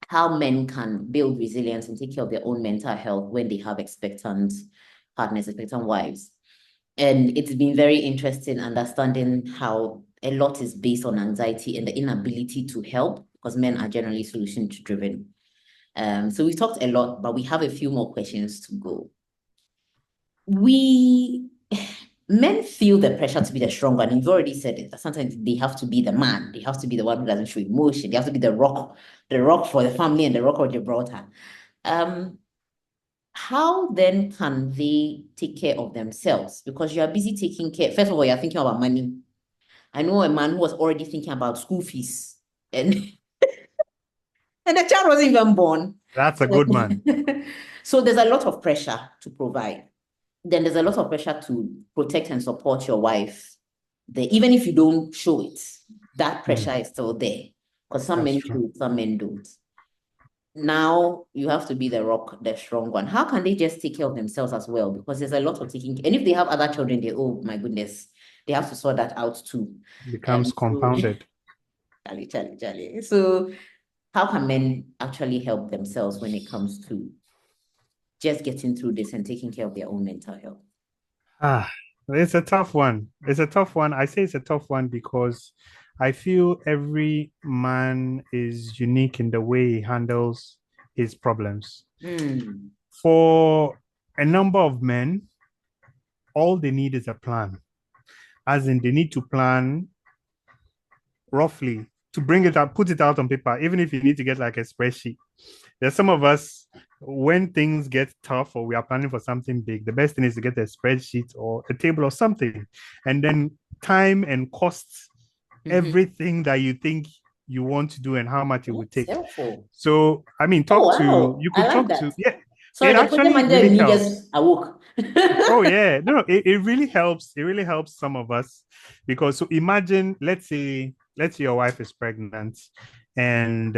Speaker 1: how men can build resilience and take care of their own mental health when they have expectant partners, expectant wives. And it's been very interesting understanding how a lot is based on anxiety and the inability to help because men are generally solution driven. So we talked a lot, but we have a few more questions to go. Men feel the pressure to be the strong one. You've already said it. That sometimes they have to be the man. They have to be the one who doesn't show emotion. They have to be the rock for the family and the rock of Gibraltar. How then can they take care of themselves? Because you are busy taking care. First of all, you're thinking about money. I know a man who was already thinking about school fees and and the child wasn't even born.
Speaker 2: That's a good man.
Speaker 1: So there's a lot of pressure to provide. Then there's a lot of pressure to protect and support your wife. Even if you don't show it, that pressure is still there. Because some men do, some men don't. Now you have to be the rock, the strong one. How can they just take care of themselves as well? Because there's a lot of taking, and if they have other children, oh my goodness, they have to sort that out too.
Speaker 2: Becomes compounded.
Speaker 1: Charlie. So how can men actually help themselves when it comes to just getting through this and taking care of their own mental health?
Speaker 2: It's a tough one. It's a tough one. I say it's a tough one because I feel every man is unique in the way he handles his problems. For a number of men, all they need is a plan. As in, they need to plan roughly to bring it up, put it out on paper, even if you need to get like a spreadsheet. There's some of us, when things get tough or we are planning for something big, the best thing is to get a spreadsheet or a table or something, and then time and costs everything that you think you want to do and how much it would take.
Speaker 1: Helpful.
Speaker 2: So, I mean, you could talk to, yeah.
Speaker 1: Sorry,
Speaker 2: it actually really helps.
Speaker 1: Just awoke.
Speaker 2: Oh yeah, no, it really helps. It really helps some of us because so imagine, let's say let's say your wife is pregnant and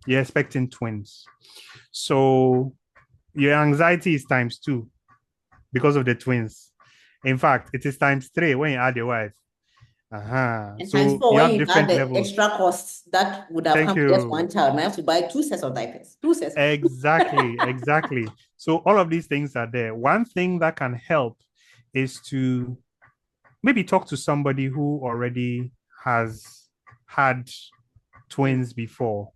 Speaker 2: you're expecting twins. So your anxiety is times two because of the twins. In fact, it is times three when you add your wife.
Speaker 1: And times
Speaker 2: So
Speaker 1: four,
Speaker 2: you
Speaker 1: when
Speaker 2: have
Speaker 1: you add
Speaker 2: different
Speaker 1: the
Speaker 2: levels.
Speaker 1: extra costs that would have
Speaker 2: Thank
Speaker 1: come with just
Speaker 2: you.
Speaker 1: one child, I have to buy 2 sets of diapers. 2 sets.
Speaker 2: Exactly. So all of these things are there. One thing that can help is to maybe talk to somebody who already has had twins before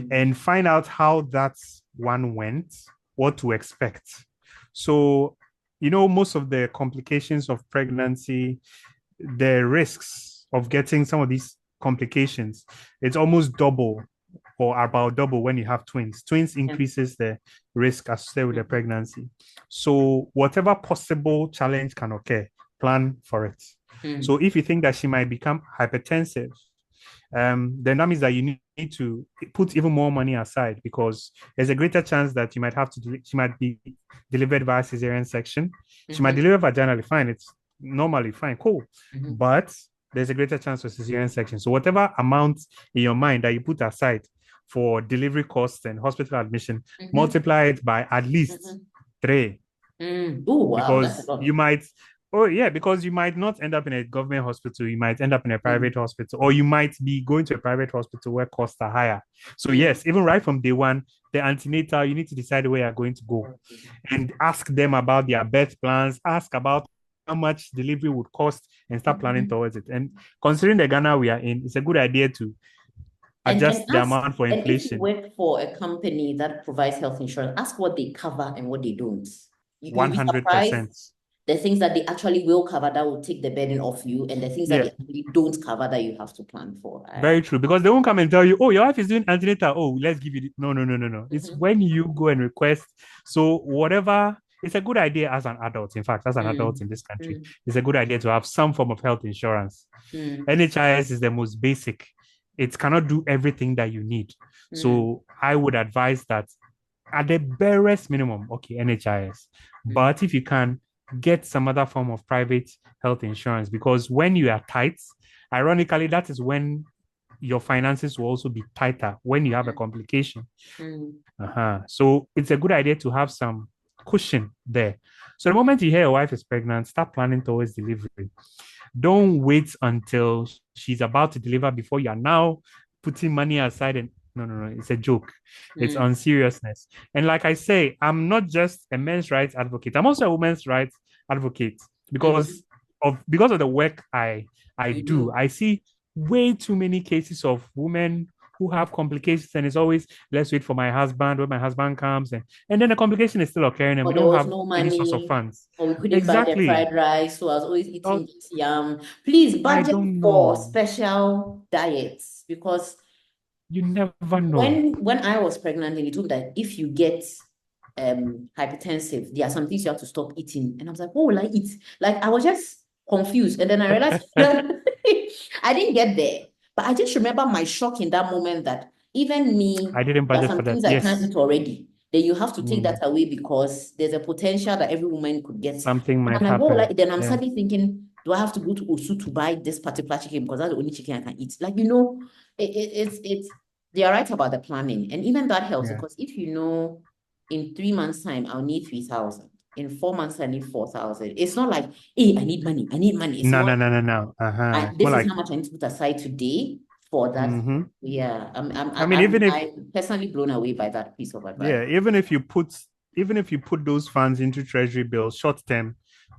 Speaker 2: and find out how that one went, what to expect. So, most of the complications of pregnancy, the risks of getting some of these complications, it's almost double or about double when you have twins. Twins increases the risk associated with the pregnancy. So whatever possible challenge can occur, plan for it. So if you think that she might become hypertensive, then that means that you need to put even more money aside because there's a greater chance that you might have to, she might be delivered via cesarean section. She might deliver vaginally, fine. It's normally fine, cool. But there's a greater chance of cesarean section. So whatever amount in your mind that you put aside for delivery costs and hospital admission, multiply it by at least three.
Speaker 1: Oh, wow, that's
Speaker 2: Because
Speaker 1: a lot.
Speaker 2: you might, oh yeah, because you might not end up in a government hospital, you might end up in a private hospital, or you might be going to a private hospital where costs are higher. So yes, even right from day one, the antenatal, you need to decide where you're going to go and ask them about their birth plans, ask about how much delivery would cost and start planning towards it. And considering the Ghana we are in, it's a good idea to
Speaker 1: And
Speaker 2: adjust the
Speaker 1: ask,
Speaker 2: amount for
Speaker 1: and if you
Speaker 2: inflation.
Speaker 1: work for a company that provides health insurance, ask what they cover and what they don't. You'll be surprised
Speaker 2: 100%.
Speaker 1: the things that they actually will cover that will take the burden off you, and the things that they
Speaker 2: Yeah.
Speaker 1: actually don't cover that you have to plan for.
Speaker 2: Very true. Because they won't come and tell you, oh, your wife is doing antenatal. Oh, let's give you. No, no, no, no, no. It's when you go and request. So, whatever, it's a good idea as an adult. In fact, as an adult in this country, it's a good idea to have some form of health insurance. NHIS is the most basic, it cannot do everything that you need. So, I would advise that at the barest minimum, okay, NHIS. But if you can, get some other form of private health insurance because when you are tight, ironically, that is when your finances will also be tighter when you have a complication. So it's a good idea to have some cushion there. So the moment you hear your wife is pregnant, start planning towards delivery. Don't wait until she's about to deliver before you are now putting money aside and no, no, no, it's a joke. It's on seriousness. And like I say, I'm not just a men's rights advocate. I'm also a women's rights advocate because of the work I do. I see way too many cases of women who have complications and it's always let's wait for my husband when my husband comes and then the complication is still occurring and
Speaker 1: Or
Speaker 2: we
Speaker 1: there
Speaker 2: don't
Speaker 1: was
Speaker 2: have
Speaker 1: no
Speaker 2: any source of
Speaker 1: money,
Speaker 2: funds.
Speaker 1: or we couldn't buy the
Speaker 2: Exactly.
Speaker 1: fried rice, so I was always eating
Speaker 2: Oh,
Speaker 1: just yam. Please
Speaker 2: I
Speaker 1: budget
Speaker 2: don't
Speaker 1: for
Speaker 2: know.
Speaker 1: special diets because
Speaker 2: You never know.
Speaker 1: when I was pregnant and you told me that if you get hypertensive, there are some things you have to stop eating. And I was like, what will I eat? Like I was just confused. And then I realized that I didn't get there. But I just remember my shock in that moment that even me,
Speaker 2: I didn't
Speaker 1: there are
Speaker 2: budget for
Speaker 1: some
Speaker 2: that.
Speaker 1: things I can't
Speaker 2: Yes.
Speaker 1: eat already. Then you have to take that away because there's a potential that every woman could get.
Speaker 2: Something
Speaker 1: And
Speaker 2: might
Speaker 1: I'm like, oh,
Speaker 2: happen.
Speaker 1: like then I'm
Speaker 2: Yeah.
Speaker 1: suddenly thinking, do I have to go to Osu to buy this particular chicken because that's the only chicken I can eat? Like, it's they are right about the planning. And even that helps
Speaker 2: Yeah.
Speaker 1: because if you know in 3 months' time, I'll need 3,000. In 4 months, I need 4,000. It's not like, hey, I need money. I need money. It's
Speaker 2: No,
Speaker 1: more,
Speaker 2: no, no, no, no. It's more
Speaker 1: this is
Speaker 2: like,
Speaker 1: how much I need to put aside today for that. Yeah,
Speaker 2: I mean,
Speaker 1: I'm personally blown away by that piece of advice.
Speaker 2: yeah, even if you put those funds into treasury bills short term,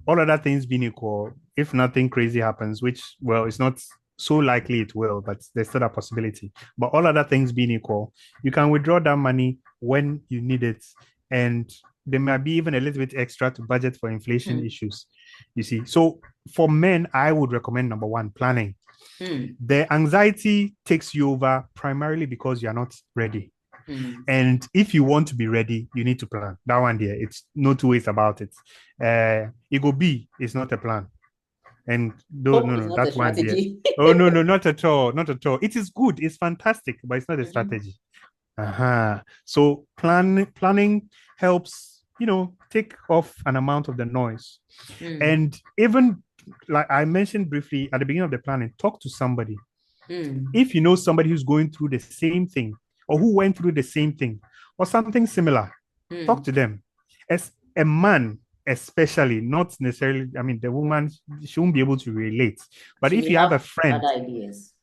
Speaker 2: all other things being equal, if nothing crazy happens, which well, it's not so likely it will, but there's still a possibility. But all other things being equal, you can withdraw that money when you need it, and there might be even a little bit extra to budget for inflation issues. You see, so for men, I would recommend number one, planning. The anxiety takes you over primarily because you're not ready. And if you want to be ready, you need to plan. That one there, it's no two ways about it. It go be, it's not a plan. And no,
Speaker 1: Hope
Speaker 2: no,
Speaker 1: is
Speaker 2: no,
Speaker 1: not a
Speaker 2: that one there.
Speaker 1: strategy.
Speaker 2: Oh no, no, not at all, not at all. It is good, it's fantastic, but it's not a strategy. So planning helps, take off an amount of the noise. And even like I mentioned briefly at the beginning of the planning, talk to somebody. If you know somebody who's going through the same thing or who went through the same thing or something similar, talk to them. As a man, especially, not necessarily, I mean, the woman, she won't be able to relate. But
Speaker 1: She
Speaker 2: if
Speaker 1: may
Speaker 2: you have a
Speaker 1: have
Speaker 2: friend,
Speaker 1: other ideas.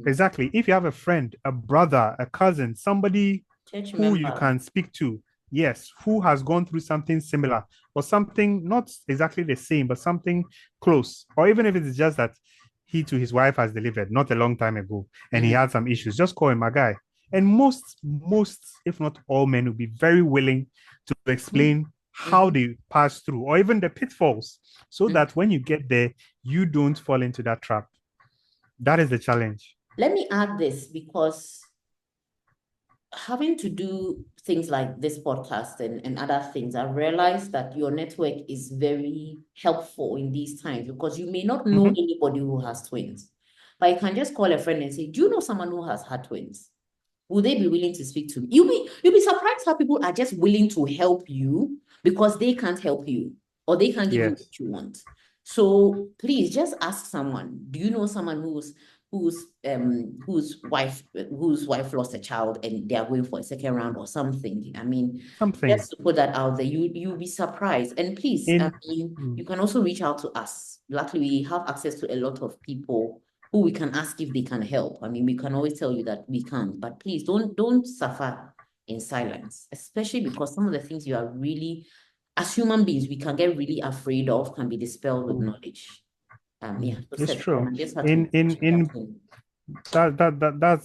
Speaker 2: exactly, if you have a friend, a brother, a cousin, somebody
Speaker 1: Church
Speaker 2: who you
Speaker 1: member.
Speaker 2: can speak to, yes, who has gone through something similar or something not exactly the same, but something close, or even if it's just that he to his wife has delivered not a long time ago and he had some issues, just call him my guy. And most, if not all men will be very willing to explain how they pass through or even the pitfalls so that when you get there, you don't fall into that trap. That is the challenge.
Speaker 1: Let me add this because having to do things like this podcast and other things, I've realized that your network is very helpful in these times because you may not know anybody who has twins, but you can just call a friend and say, do you know someone who has had twins? Will they be willing to speak to me? You'll be surprised how people are just willing to help you because they can't help you or they can't give you
Speaker 2: Yes.
Speaker 1: what you want. So please just ask someone. Do you know someone whose wife lost a child and they are going for a second round or something? I mean,
Speaker 2: Something
Speaker 1: just to put that out there, you'll be surprised. And please, I
Speaker 2: in
Speaker 1: mean, you can also reach out to us. Luckily, we have access to a lot of people who we can ask if they can help. I mean, we can always tell you that we can't, but please don't suffer in silence, especially because some of the things you are really, as human beings, we can get really afraid of can be dispelled with knowledge. Yeah, so
Speaker 2: it's
Speaker 1: said,
Speaker 2: true.
Speaker 1: I just had to
Speaker 2: In
Speaker 1: mention that
Speaker 2: in
Speaker 1: thing.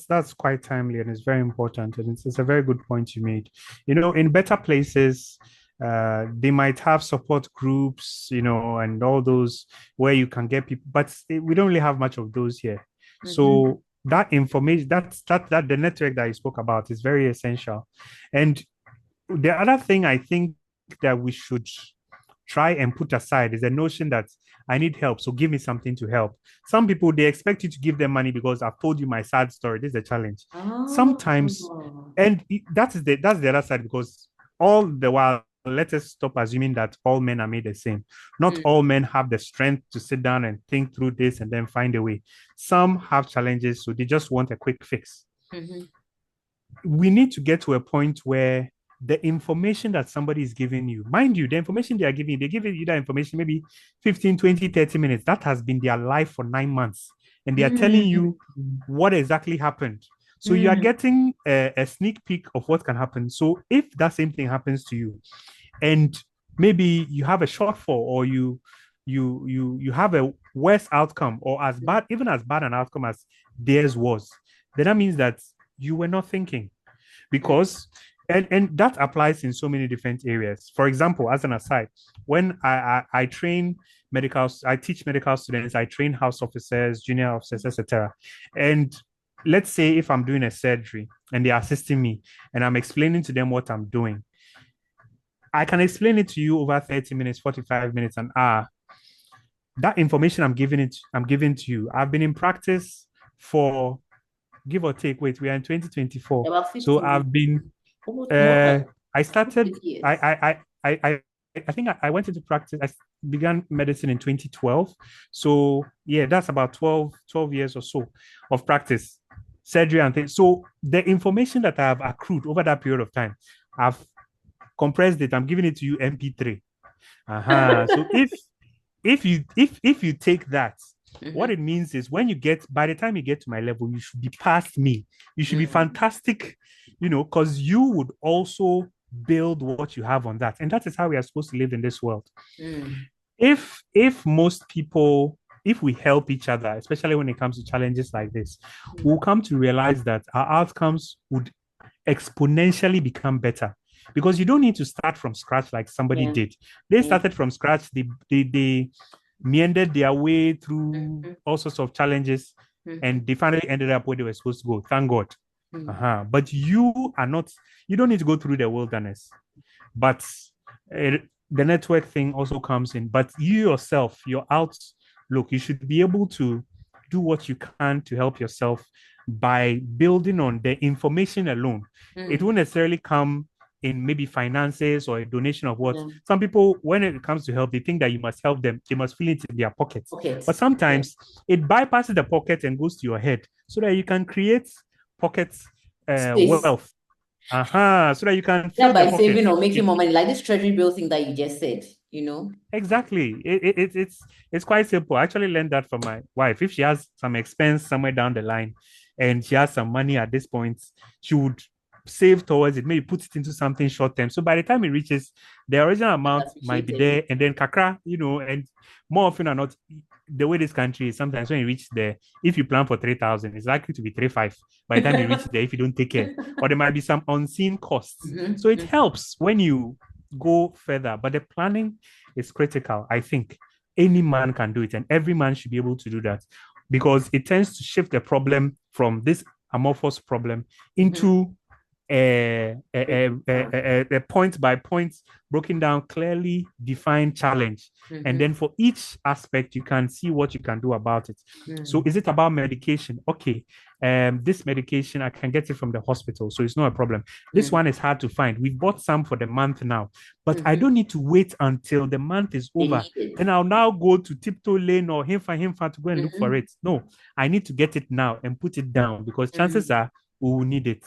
Speaker 2: that's quite timely and it's very important and it's a very good point you made. You know, in better places, they might have support groups, you know, and all those where you can get people, but we don't really have much of those here. So that information, that the network that you spoke about is very essential. And the other thing I think that we should try and put aside is the notion that I need help, so give me something to help. Some people they expect you to give them money because I've told you my sad story. This is a challenge. Sometimes,
Speaker 1: Oh.
Speaker 2: and that's the other side because all the while, let us stop assuming that all men are made the same. Not all men have the strength to sit down and think through this and then find a way. Some have challenges, so they just want a quick fix. We need to get to a point where the information that somebody is giving you, mind you, the information they are giving, they give you that information maybe 15, 20, 30 minutes. That has been their life for 9 months. And they are telling you what exactly happened. So you are getting a sneak peek of what can happen. So if that same thing happens to you, and maybe you have a shortfall or you have a worse outcome or as bad, even as bad an outcome as theirs was, then that means that you were not thinking because and that applies in so many different areas. For example, as an aside, when I train I teach medical students, I train house officers, junior officers, etc. And let's say if I'm doing a surgery and they're assisting me and I'm explaining to them what I'm doing, I can explain it to you over 30 minutes, 45 minutes, an hour. That information I'm giving to you. I've been in practice for give or take. Wait, we are in 2024.
Speaker 1: About
Speaker 2: So
Speaker 1: 15 years,
Speaker 2: I've been
Speaker 1: almost more than
Speaker 2: I started
Speaker 1: 50 years.
Speaker 2: I think I went into practice. I began medicine in 2012. So yeah, that's about 12 years or so of practice, surgery and things. So the information that I have accrued over that period of time, I've compressed it. I'm giving it to you MP3. So if you take that, what it means is when you get by the time you get to my level, you should be past me. You should be fantastic, you know, because you would also build what you have on that. And that is how we are supposed to live in this world. If most people, if we help each other, especially when it comes to challenges like this, we'll come to realize that our outcomes would exponentially become better because you don't need to start from scratch like somebody did. They started from scratch. They meandered their way through all sorts of challenges, and they finally ended up where they were supposed to go. Thank God. But you are not. You don't need to go through the wilderness. But the network thing also comes in. But you yourself, your outlook, you should be able to do what you can to help yourself by building on the information alone. It won't necessarily come in maybe finances or a donation of what.
Speaker 1: Yeah.
Speaker 2: Some people, when it comes to help, they think that you must help them. They must feel it in their pockets.
Speaker 1: Okay.
Speaker 2: But sometimes it bypasses the pocket and goes to your head so that you can create pocket
Speaker 1: Space.
Speaker 2: wealth. So that you can
Speaker 1: Yeah,
Speaker 2: fill the
Speaker 1: by
Speaker 2: pocket.
Speaker 1: saving or making more money, like this treasury bill thing that you just said, you know.
Speaker 2: Exactly. It's quite simple. I actually learned that from my wife. If she has some expense somewhere down the line and she has some money at this point, she would save towards it, maybe put it into something short term. So by the time it reaches, the original amount might be
Speaker 1: Appreciated.
Speaker 2: there, and then kakra, and more often than not, the way this country is, sometimes when you reach there, if you plan for 3,000, it's likely to be 3,500 by the time you reach there if you don't take care. Or there might be some unseen costs. So it helps when you go further, but the planning is critical. I think any man can do it, and every man should be able to do that because it tends to shift the problem from this amorphous problem into a point by point, broken down, clearly defined challenge. And then for each aspect, you can see what you can do about it. So, is it about medication? Okay, this medication, I can get it from the hospital, so it's not a problem. This one is hard to find. We've bought some for the month now, but I don't need to wait until the month is
Speaker 1: They
Speaker 2: over.
Speaker 1: need it.
Speaker 2: Then I'll now go to Tiptoe Lane or Himfa to go and look for it. No, I need to get it now and put it down because chances are we will need it.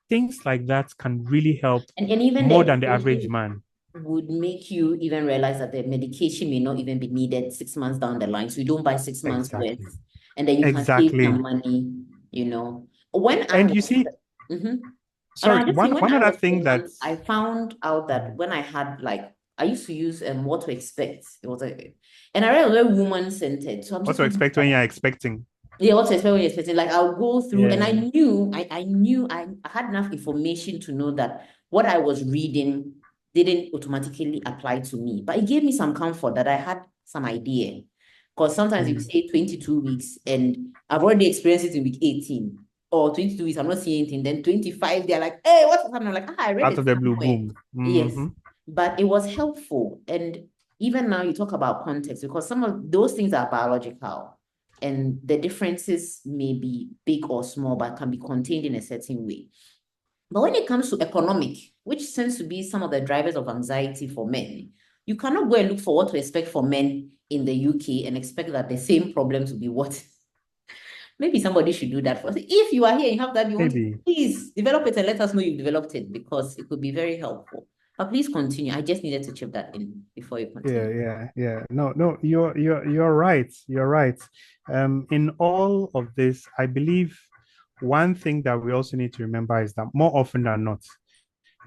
Speaker 2: Things like that can really help
Speaker 1: and even
Speaker 2: more
Speaker 1: the
Speaker 2: than the average
Speaker 1: extension
Speaker 2: man.
Speaker 1: would make you even realize that the medication may not even be needed 6 months down the line. So you don't buy 6 months
Speaker 2: Exactly.
Speaker 1: worth, and then you can save
Speaker 2: Exactly.
Speaker 1: some money, you know. When I
Speaker 2: And you
Speaker 1: was,
Speaker 2: see,
Speaker 1: mm-hmm. And
Speaker 2: sorry,
Speaker 1: I just say when
Speaker 2: one
Speaker 1: I
Speaker 2: other
Speaker 1: was
Speaker 2: thing that
Speaker 1: pregnant, I found out that when I had like I used to use what to expect. It was and I read a very woman centered. So I'm
Speaker 2: what
Speaker 1: just
Speaker 2: to
Speaker 1: thinking
Speaker 2: expect when
Speaker 1: like,
Speaker 2: you're expecting.
Speaker 1: yeah, what to expect when you're expecting. Like I'll go through, and I
Speaker 2: Yeah.
Speaker 1: knew, I knew I had enough information to know that what I was reading didn't automatically apply to me. But it gave me some comfort that I had some idea. Because sometimes if you say 22 weeks and I've already experienced it in week 18 or 22 weeks, I'm not seeing anything. Then 25, they're like, hey, what's happening? I'm like, I read
Speaker 2: Out
Speaker 1: it
Speaker 2: of the blue,
Speaker 1: somewhere.
Speaker 2: boom.
Speaker 1: Yes.
Speaker 2: Mm-hmm.
Speaker 1: But it was helpful. And even now you talk about context because some of those things are biological and the differences may be big or small, but can be contained in a certain way. But when it comes to economic, which seems to be some of the drivers of anxiety for men, you cannot go and look for what to expect for men in the UK and expect that the same problems will be what. Maybe somebody should do that for us. If you are here and you have that, you want
Speaker 2: Maybe.
Speaker 1: please develop it and let us know you've developed it because it could be very helpful. But please continue. I just needed to chip that in before you continue.
Speaker 2: Yeah. No, you're right. You're right. In all of this, I believe one thing that we also need to remember is that more often than not,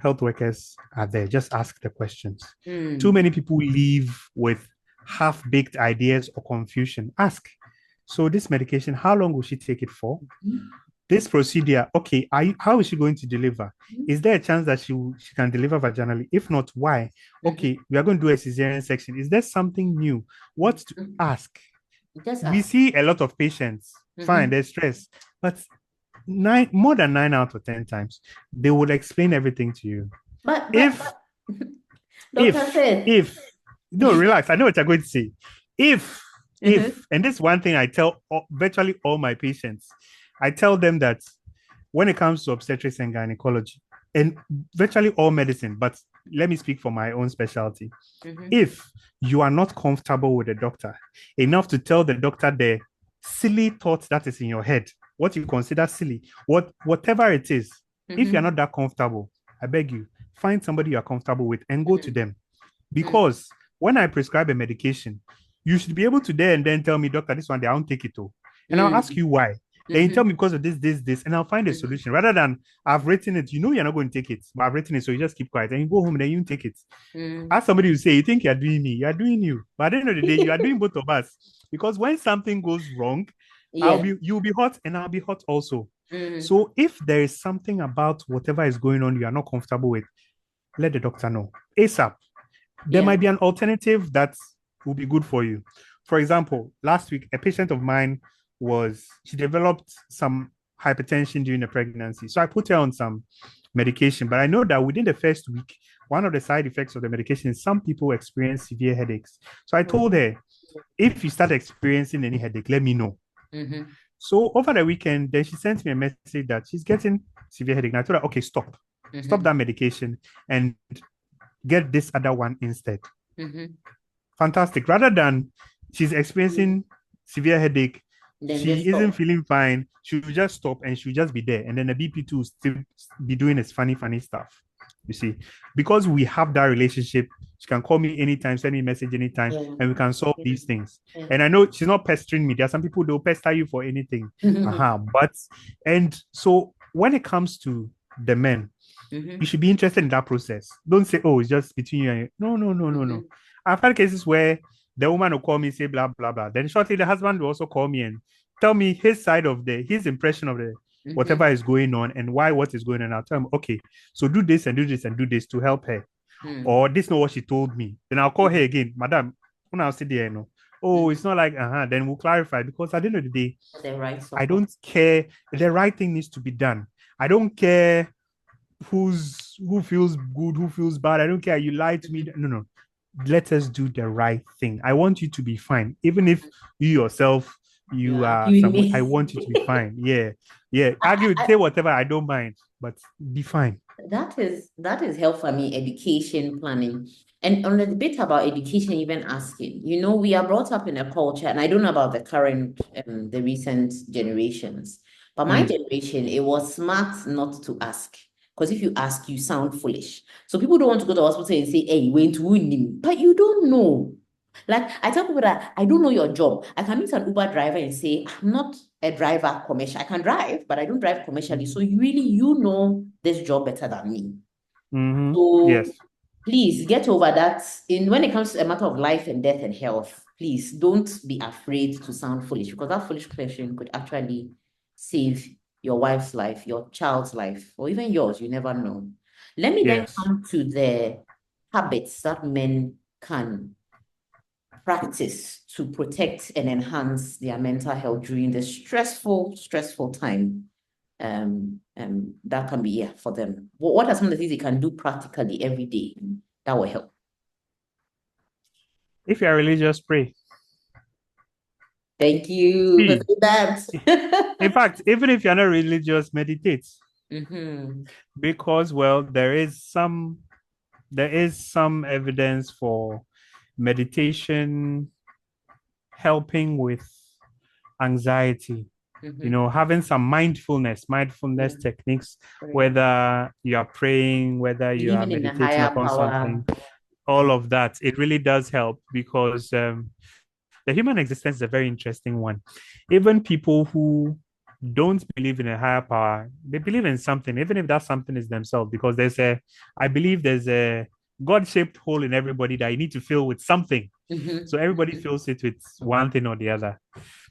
Speaker 2: health workers are there. Just ask the questions. Too many people leave with half-baked ideas or confusion. Ask. So this medication, how long will she take it for? This procedure, okay, how is she going to deliver? Is there a chance that she can deliver vaginally? If not, why? Okay, we are going to do a cesarean section. Is there something new? What to ask?
Speaker 1: Just
Speaker 2: We
Speaker 1: ask.
Speaker 2: see a lot of patients, fine, there's stress, but more than 9 out of 10 times, they will explain everything to you.
Speaker 1: But
Speaker 2: If
Speaker 1: Dr. Seth.
Speaker 2: if no, relax. I know what you're going to say. If, and this one thing I tell virtually all my patients, I tell them that when it comes to obstetrics and gynecology, and virtually all medicine, but let me speak for my own specialty. If you are not comfortable with the doctor enough to tell the doctor the silly thoughts that is in your head, what you consider silly, whatever it is, if you're not that comfortable, I beg you, find somebody you are comfortable with and go to them. Because when I prescribe a medication, you should be able to there and then tell me, doctor, this one, I won't take it to. And I'll ask you why. Then you tell me because of this, and I'll find a solution. Rather than I've written it, you're not going to take it, but I've written it, so you just keep quiet and you go home and then you take it. As somebody will say, you think you're doing me, you're doing you. But at the end of the day, you are doing both of us. Because when something goes wrong, you'll be hot and I'll be hot also. So if there is something about whatever is going on you are not comfortable with, let the doctor know ASAP. There might be an alternative that will be good for you. For example, last week, a patient of mine she developed some hypertension during the pregnancy. So I put her on some medication, but I know that within the first week, one of the side effects of the medication is some people experience severe headaches. So I told her, if you start experiencing any headache, let me know. So over the weekend, then she sent me a message that she's getting severe headache. And I told her, okay, stop. Stop that medication and get this other one instead. Fantastic. Rather than she's experiencing severe headache,
Speaker 1: Then
Speaker 2: she
Speaker 1: just
Speaker 2: isn't
Speaker 1: stop.
Speaker 2: feeling fine, she'll just stop and she'll just be there. And then the BP2 will still be doing its funny, funny stuff. You see, because we have that relationship, she can call me anytime, send me a message anytime, and we can solve these things. And I know she's not pestering me. There are some people they'll pester you for anything. But and so when it comes to the men, you should be interested in that process. Don't say, oh, it's just between you and you. No. I've had cases where the woman will call me, say blah blah blah. Then shortly the husband will also call me and tell me his side of his impression of the whatever is going on and why what is going on. I'll tell him, okay, so do this and do this and do this to help her. Or this is not what she told me. Then I'll call her again, madam. When I'll sit there, oh, it's not like then we'll clarify, because at the end of the day, I don't care. The right thing needs to be done. I don't care who feels good, who feels bad. I don't care. You lied to me. No. Let us do the right thing. I want you to be fine. Even if you yourself, you are someone, I want you to be fine. Yeah. Argue, say whatever, I don't mind, but be fine.
Speaker 1: That is helpful. Education planning. And on the debate about education, even asking, we are brought up in a culture, and I don't know about the current, the recent generations, but my generation, it was smart not to ask. Because if you ask, you sound foolish. So people don't want to go to the hospital and say, hey, went to win, but you don't know. Like I tell people that I don't know your job. I can meet an Uber driver and say, I'm not a driver commercial. I can drive, but I don't drive commercially. So you know this job better than me. So
Speaker 2: yes,
Speaker 1: please get over that. When it comes to a matter of life and death and health, please don't be afraid to sound foolish, because that foolish question could actually save your wife's life, your child's life, or even yours. You never know. Let me then come to the habits that men can practice to protect and enhance their mental health during the stressful time. That can be for them. What are some of the things they can do practically every day that will help?
Speaker 2: If you are religious, pray.
Speaker 1: Thank you for that.
Speaker 2: In fact, even if you're not religious, meditate. Because, well, there is some evidence for meditation helping with anxiety. Having some mindfulness techniques, whether you are praying, whether you are meditating upon something, all of that, it really does help, because the human existence is a very interesting one. Even people who don't believe in a higher power, they believe in something, even if that something is themselves, because I believe there's a God-shaped hole in everybody that you need to fill with something. So everybody fills it with one thing or the other.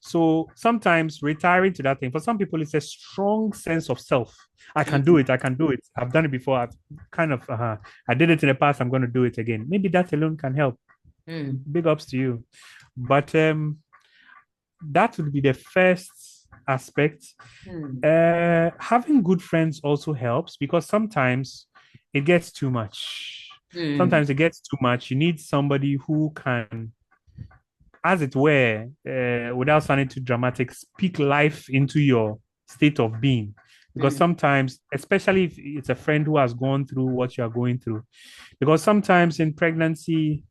Speaker 2: So sometimes retiring to that thing, for some people, it's a strong sense of self. I can do it. I've done it before. I did it in the past. I'm going to do it again. Maybe that alone can help. Big ups to you. But that would be the first aspect. Having good friends also helps, because sometimes it gets too much. Sometimes it gets too much. You need somebody who can, as it were, without sounding too dramatic, speak life into your state of being. Because sometimes, especially if it's a friend who has gone through what you are going through, because sometimes in pregnancy,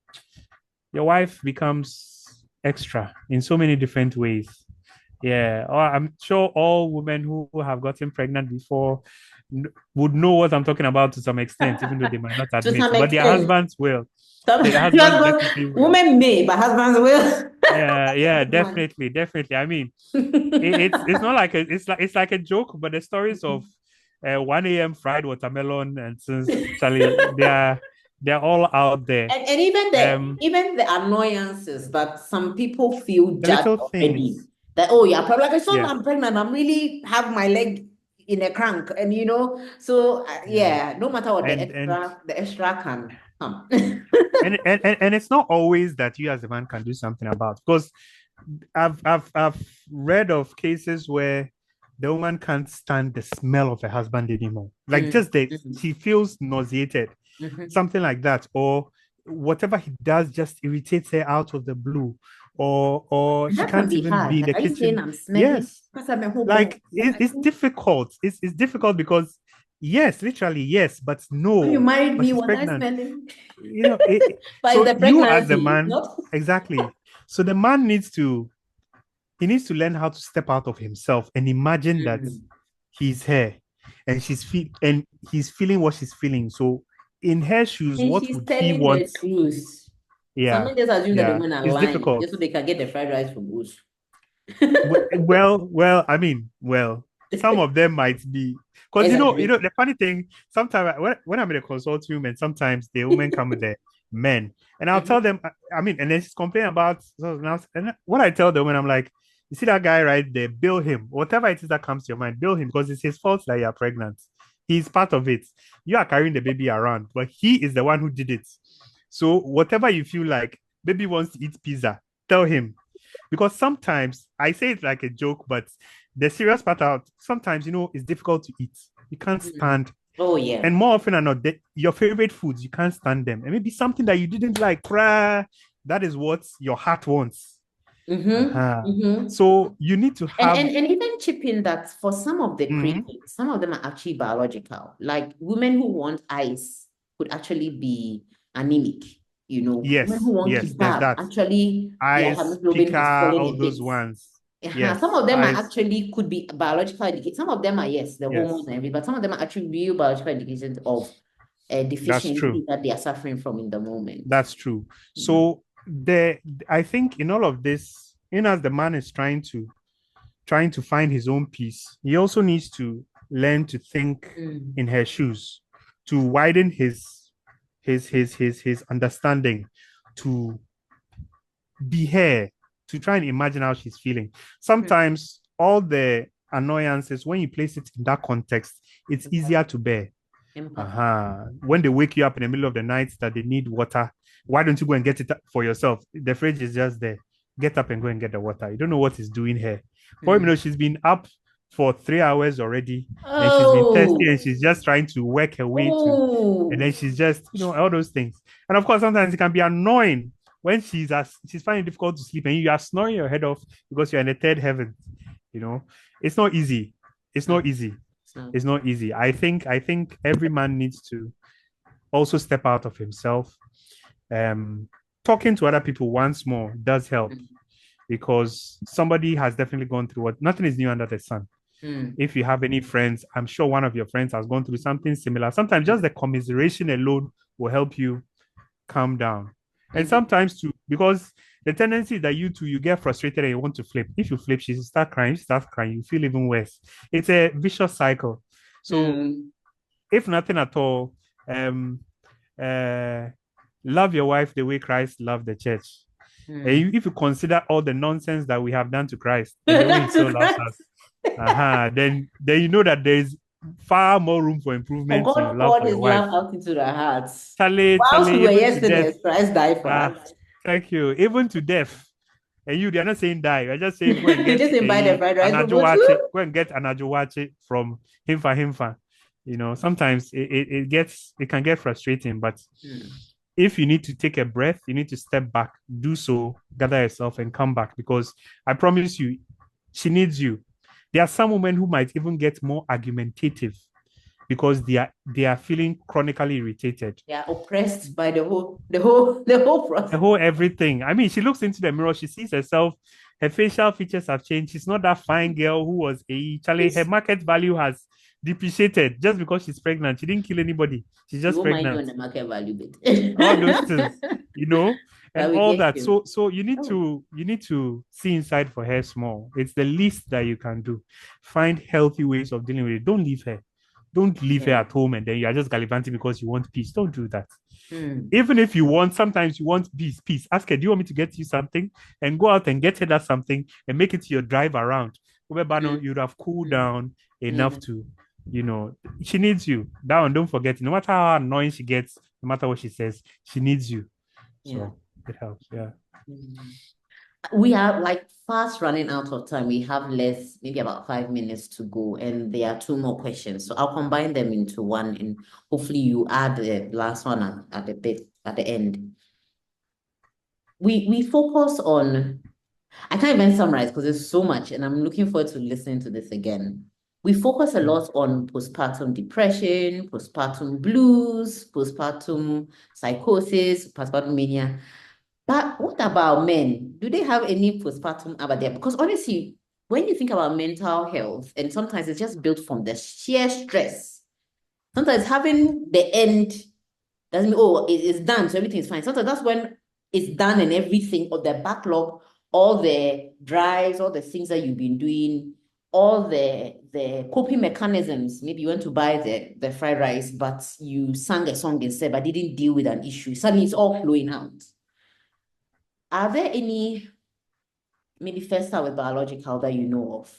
Speaker 2: your wife becomes extra in so many different ways. Yeah, or I'm sure all women who have gotten pregnant before would know what I'm talking about to some extent, even though they might not admit. But their husbands will. Their husbands definitely will.
Speaker 1: Women may, but husbands will.
Speaker 2: Yeah, definitely. I mean, it's not like it's like a joke, but the stories of 1 a.m. fried watermelon, and since Charlie, they're all out there.
Speaker 1: And even the annoyances that some people feel judged already. That, oh yeah, probably like, I'm pregnant, I'm really have my leg in a crank, and so no matter what, the extra can come.
Speaker 2: and it's not always that you as a man can do something about, because I've read of cases where the woman can't stand the smell of her husband anymore. Like she feels nauseated, something like that, or whatever he does just irritates her out of the blue, or she can't even be in the kitchen. Yes, like it's difficult. It's difficult because Yes, literally, yes, but
Speaker 1: When you
Speaker 2: no,
Speaker 1: married
Speaker 2: but
Speaker 1: me,
Speaker 2: she's
Speaker 1: was I
Speaker 2: pregnant.
Speaker 1: smelling?
Speaker 2: You know,
Speaker 1: But it's
Speaker 2: so
Speaker 1: the
Speaker 2: you as the
Speaker 1: pregnancy,
Speaker 2: man,
Speaker 1: not.
Speaker 2: exactly. So the man needs to learn how to step out of himself and imagine that
Speaker 1: Mm.
Speaker 2: he's her and he's feeling what she's feeling. So in her shoes,
Speaker 1: And
Speaker 2: what
Speaker 1: she's
Speaker 2: would he
Speaker 1: telling the
Speaker 2: want?
Speaker 1: truth. Some
Speaker 2: Yeah,
Speaker 1: men just assume that the
Speaker 2: yeah.
Speaker 1: women are
Speaker 2: It's
Speaker 1: lying
Speaker 2: difficult.
Speaker 1: just so they can get the fried rice from Bush.
Speaker 2: I mean, some of them might be because
Speaker 1: Exaggerate.
Speaker 2: the funny thing. Sometimes when I'm in a consulting room, and sometimes the women come with the men, and I'll tell
Speaker 1: Mhm.
Speaker 2: them. I mean, and then she's complaining about. So now, and what I tell them when I'm like, you see that guy right there, bill him. Whatever it is that comes to your mind, bill him because it's his fault that you're pregnant. He's part of it. You are carrying the baby around, but he is the one who did it. So whatever you feel like, baby wants to eat pizza, tell him because sometimes I say it like a joke, but the serious part out sometimes it's difficult to eat. You can't
Speaker 1: Mm.
Speaker 2: stand,
Speaker 1: Oh, yeah.
Speaker 2: and more often than not, your favorite foods you can't stand them, and maybe something that you didn't like. That is what your heart wants.
Speaker 1: Mm-hmm.
Speaker 2: Uh-huh.
Speaker 1: Mm-hmm.
Speaker 2: So you need to
Speaker 1: And,
Speaker 2: have.
Speaker 1: and and even chip in that for some of the
Speaker 2: Mhm.
Speaker 1: cravings, some of them are actually biological. Like women who want ice could actually be anemic. Women
Speaker 2: Yes,
Speaker 1: who want
Speaker 2: yes, there's
Speaker 1: kebab,
Speaker 2: that.
Speaker 1: actually their
Speaker 2: Ice,
Speaker 1: hemoglobin has
Speaker 2: pica,
Speaker 1: fallen
Speaker 2: all
Speaker 1: a
Speaker 2: those
Speaker 1: bit.
Speaker 2: ones.
Speaker 1: Some
Speaker 2: Yes,
Speaker 1: of them are
Speaker 2: ice.
Speaker 1: actually could be biological indications. Some of them are, yes, the hormones
Speaker 2: Yes,
Speaker 1: and everything, but some of them are actually real biological indications of a
Speaker 2: that's true.
Speaker 1: deficiency that they are suffering from in the moment.
Speaker 2: That's true.
Speaker 1: Mm.
Speaker 2: So I think in all of this, in as the man is trying to find his own peace, he also needs to learn to think
Speaker 1: Mm.
Speaker 2: in her shoes, to widen his understanding, to be her, to try and imagine how she's feeling.
Speaker 1: Mm.
Speaker 2: Sometimes all the annoyances, when you place it in that context, it's easier to bear.
Speaker 1: Empathy.
Speaker 2: Uh-huh. When they wake you up in the middle of the night that they need water, why don't you go and get it for yourself? The fridge is just there. Get up and go and get the water. You don't know what he's doing here. For
Speaker 1: Mm.
Speaker 2: she's been up for 3 hours already, and she's been thirsty,
Speaker 1: Oh,
Speaker 2: and she's just trying to work her way to, and
Speaker 1: oh.
Speaker 2: then she's just, all those things. And of course, sometimes it can be annoying when she's finding it difficult to sleep, and you are snoring your head off because you're in the third heaven. You know, it's not easy. It's not
Speaker 1: No,
Speaker 2: easy.
Speaker 1: it's not.
Speaker 2: It's not easy. I think every man needs to also step out of himself. Um, Talking to other people once more does help
Speaker 1: Mm.
Speaker 2: because somebody has definitely gone through what nothing is new under the sun.
Speaker 1: Mm.
Speaker 2: If you have any friends, I'm sure one of your friends has gone through something similar. Sometimes just the commiseration alone will help you calm down. And
Speaker 1: Mhm.
Speaker 2: sometimes too, because the tendency is that you get frustrated and you want to flip. If you flip, she start crying, she starts crying, you feel even worse. It's a vicious cycle. So
Speaker 1: Mm.
Speaker 2: if nothing at all, um, uh, love your wife the way Christ loved the church. And
Speaker 1: Mm.
Speaker 2: if you consider all the nonsense that we have done to Christ and the way He
Speaker 1: To
Speaker 2: still loves us,
Speaker 1: Christ.
Speaker 2: then you know that there's far more room for
Speaker 1: For
Speaker 2: improvement in your
Speaker 1: God
Speaker 2: love
Speaker 1: poured
Speaker 2: for your
Speaker 1: his
Speaker 2: wife.
Speaker 1: love out into their hearts. Whilst we
Speaker 2: Charlie,
Speaker 1: were
Speaker 2: even
Speaker 1: yet
Speaker 2: to death.
Speaker 1: sinners, Christ died for
Speaker 2: Ah,
Speaker 1: us.
Speaker 2: thank you. Even to death. And they're not saying die. You're just saying go and
Speaker 1: He
Speaker 2: get
Speaker 1: just invite the fried
Speaker 2: an
Speaker 1: rice from Bush.
Speaker 2: ajowache. Go and get an ajowache from himfa. Sometimes it can get frustrating, but
Speaker 1: Mm.
Speaker 2: if you need to take a breath, you need to step back, do so, gather yourself and come back because I promise you, she needs you. There are some women who might even get more argumentative because they are feeling chronically irritated.
Speaker 1: They are oppressed by the whole
Speaker 2: The
Speaker 1: process.
Speaker 2: whole everything. I mean, she looks into the mirror, she sees herself, her facial features have changed. She's not that fine girl who was a Charlie. Her market value has depreciated just because she's pregnant. She didn't kill anybody. She's
Speaker 1: We
Speaker 2: just
Speaker 1: won't mind you
Speaker 2: pregnant.
Speaker 1: on the market value bit.
Speaker 2: All those things, and
Speaker 1: But we
Speaker 2: all
Speaker 1: get
Speaker 2: that.
Speaker 1: you.
Speaker 2: So you need
Speaker 1: Oh,
Speaker 2: to see inside for her small. It's the least that you can do. Find healthy ways of dealing with it. Don't leave her. Don't leave her
Speaker 1: yeah.
Speaker 2: at home and then you are just gallivanting because you want peace. Don't do that.
Speaker 1: Mm.
Speaker 2: Even if sometimes you want peace. Ask her, do you want me to get you something? And go out and get her that something and make it your drive around.
Speaker 1: Mm.
Speaker 2: You'd have cooled
Speaker 1: Mm.
Speaker 2: down enough
Speaker 1: Yeah.
Speaker 2: to, she needs you. That one, don't forget. No matter how annoying she gets, no matter what she says, she needs you.
Speaker 1: Yeah.
Speaker 2: So it helps. Yeah.
Speaker 1: Mm. We are like fast running out of time. We have less, maybe about 5 minutes to go, and there are two more questions. So I'll combine them into one, and hopefully you add the last one at the bit at the end. We focus on. I can't even summarize because there's so much, and I'm looking forward to listening to this again. We focus a lot on postpartum depression, postpartum blues, postpartum psychosis, postpartum mania. But what about men? Do they have any postpartum about there? Because honestly, when you think about mental health, and sometimes it's just built from the sheer stress. Sometimes having the end doesn't mean, oh, it's done, so everything is fine. Sometimes that's when it's done and everything, or the backlog, all the drives, all the things that you've been doing, all the coping mechanisms. Maybe you went to buy the fried rice, but you sang a song instead, but didn't deal with an issue. Suddenly it's all flowing out. Are there any, maybe first start with biological that you know of,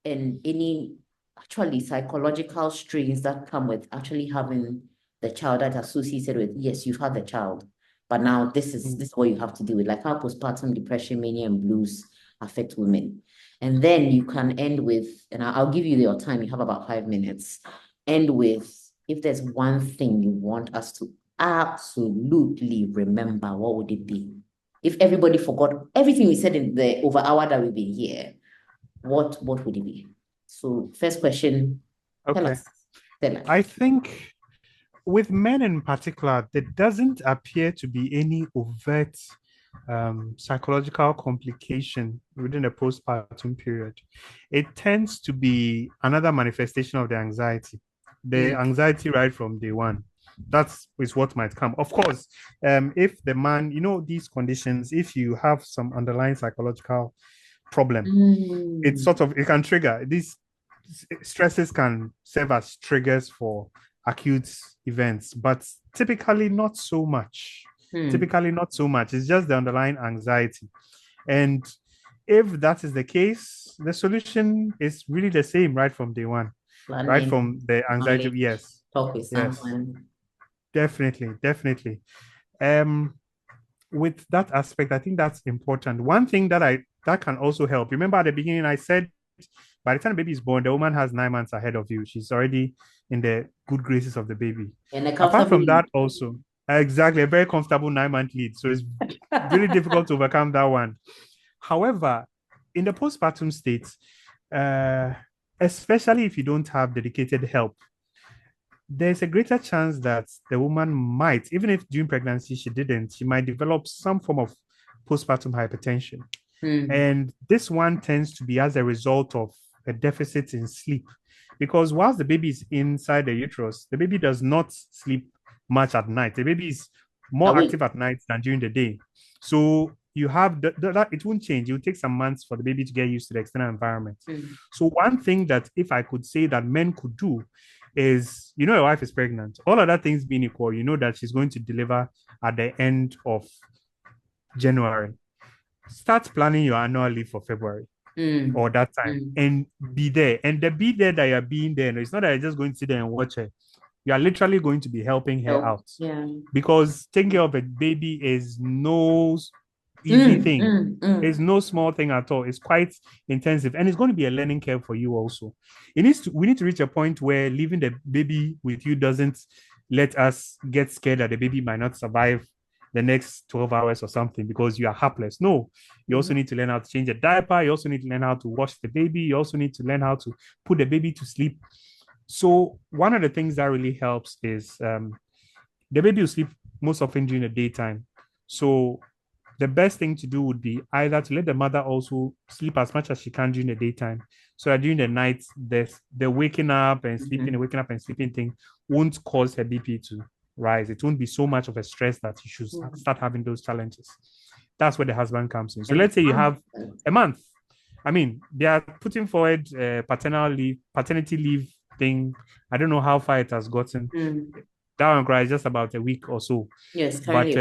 Speaker 1: and any actually psychological strains that come with actually having the child that associated with, yes, you've had the child, but now this is what you have to deal with, like how postpartum depression, mania, and blues affect women. And then you can end with, and I'll give you your time, you have about 5 minutes, end with, if there's one thing you want us to absolutely remember, what would it be? If everybody forgot everything we said in the over hour that we've been here, what would it be? So first question, tell
Speaker 2: Okay.
Speaker 1: us. Tell us.
Speaker 2: I think with men in particular, there doesn't appear to be any overt psychological complication within the postpartum period. It tends to be another manifestation of the anxiety, right from day one. That is what might come. Of course, if the man, these conditions, if you have some underlying psychological problem, it can trigger these stresses can serve as triggers for acute events, but typically not so much. Typically not so much. It's just the underlying anxiety. And if that is the case, the solution is really the same right from day one. Right from
Speaker 1: Planning,
Speaker 2: the anxiety.
Speaker 1: knowledge,
Speaker 2: Yes.
Speaker 1: talk with
Speaker 2: Yes.
Speaker 1: someone.
Speaker 2: Definitely. Um, with that aspect, I think that's important. One thing that can also help. Remember at the beginning, I said by the time the baby is born, the woman has 9 months ahead of you. She's already in the good graces of the baby.
Speaker 1: And a
Speaker 2: Apart
Speaker 1: comfortable
Speaker 2: from that, also, exactly, a very comfortable 9 month lead. So it's really difficult to overcome that one. However, in the postpartum state, uh, especially if you don't have dedicated help, there's a greater chance that the woman might, even if during pregnancy she didn't, she might develop some form of postpartum hypertension. And this one tends to be as a result of a deficit in sleep. Because whilst the baby is inside the uterus, the baby does not sleep much at night. The baby is more
Speaker 1: Awake.
Speaker 2: active at night than during the day. So you have that it won't change. It will take some months for the baby to get used to the external environment. So one thing that if I could say that men could do is, your wife is pregnant. All other things being equal, you know that she's going to deliver at the end of January. Start planning your annual leave for February or that time and be there. And the be there that you're being there, it's not that you're just going to sit there and watch her. You are literally going to be helping her out.
Speaker 1: Yeah.
Speaker 2: Because taking care of a baby is no easy thing. It's no small thing at all. It's quite intensive. And it's going to be a learning curve for you also. We need to reach a point where leaving the baby with you doesn't let us get scared that the baby might not survive the next 12 hours or something because you are helpless. No, you also need to learn how to change a diaper. You also need to learn how to wash the baby. You also need to learn how to put the baby to sleep. So one of the things that really helps is the baby will sleep most often during the daytime. So the best thing to do would be either to let the mother also sleep as much as she can during the daytime. So that during the night, the waking up and sleeping, the waking up and sleeping thing won't cause her BP to rise. It won't be so much of a stress that you should start having those challenges. That's where the husband comes in. So let's say you have a month. I mean, they are putting forward paternity leave thing. I don't know how far it has gotten. That one cries just about a week or so.
Speaker 1: Yes,
Speaker 2: but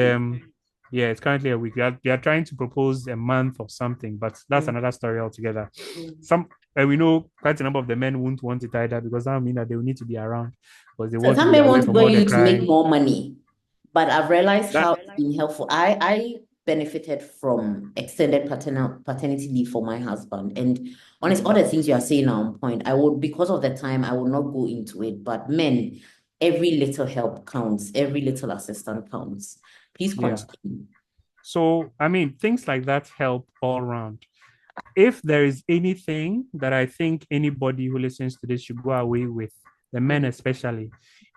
Speaker 2: yeah, it's currently a week. They are trying to propose a month or something, but that's another story altogether. We know quite a number of the men won't want it either because that would mean that they will need to be around because they
Speaker 1: So
Speaker 2: want to
Speaker 1: some
Speaker 2: be
Speaker 1: men
Speaker 2: away
Speaker 1: want
Speaker 2: from all the
Speaker 1: you to make
Speaker 2: crying.
Speaker 1: more money, but I've realized
Speaker 2: That
Speaker 1: how it's been helpful. I benefited from extended paternity leave for my husband. And honestly, all the things you are saying are on point. I would, because of the time, I will not go into it. But men, every little help counts, every little assistance counts. Please
Speaker 2: yeah.
Speaker 1: continue.
Speaker 2: So I mean, things like that help all around. If there is anything that I think anybody who listens to this should go away with, the men especially,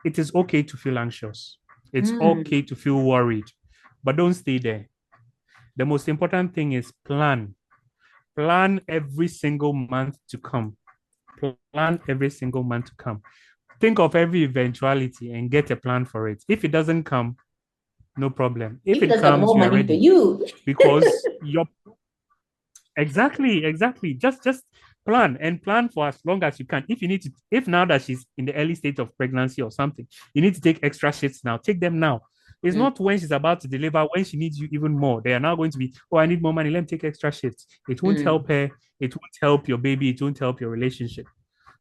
Speaker 2: it is okay to feel anxious. It's okay to feel worried, but don't stay there. The most important thing is plan. Plan every single month to come. Plan every single month to come. Think of every eventuality and get a plan for it. If it doesn't come, no problem. If it
Speaker 1: does got
Speaker 2: comes,
Speaker 1: more
Speaker 2: you are
Speaker 1: money for
Speaker 2: ready
Speaker 1: you.
Speaker 2: because you're exactly. Just plan and plan for as long as you can. If you need to, if now that she's in the early stage of pregnancy or something, you need to take extra shifts now. Take them now. It's not when she's about to deliver, when she needs you even more. They are now going to be, oh, I need more money. Let me take extra shifts. It won't help her. It won't help your baby. It won't help your relationship.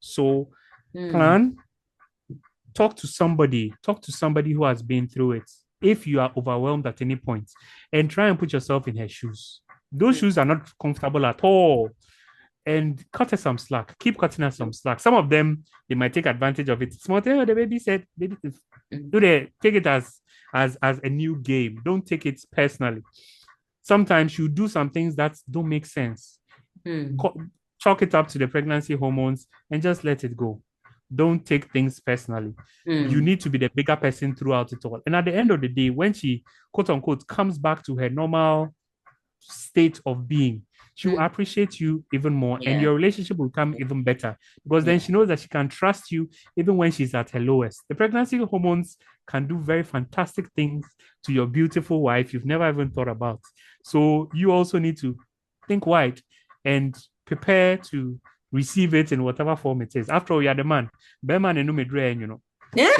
Speaker 2: So plan, talk to somebody who has been through it. If you are overwhelmed at any point, and try and put yourself in her shoes. Those shoes are not comfortable at all. And cut her some slack. Keep cutting her some slack. Some of them, they might take advantage of it. Small thing, the baby said, baby, do they take it as a new game. Don't take it personally. Sometimes you do some things that don't make sense. Chalk it up to the pregnancy hormones and just let it go. Don't take things personally. You need to be the bigger person throughout it all. And at the end of the day, when she, quote unquote, comes back to her normal state of being, she will appreciate you even more, and your relationship will become even better because then she knows that she can trust you even when she's at her lowest. The pregnancy hormones can do very fantastic things to your beautiful wife you've never even thought about. So you also need to think wide and prepare to receive it in whatever form it is. After all, you're the man.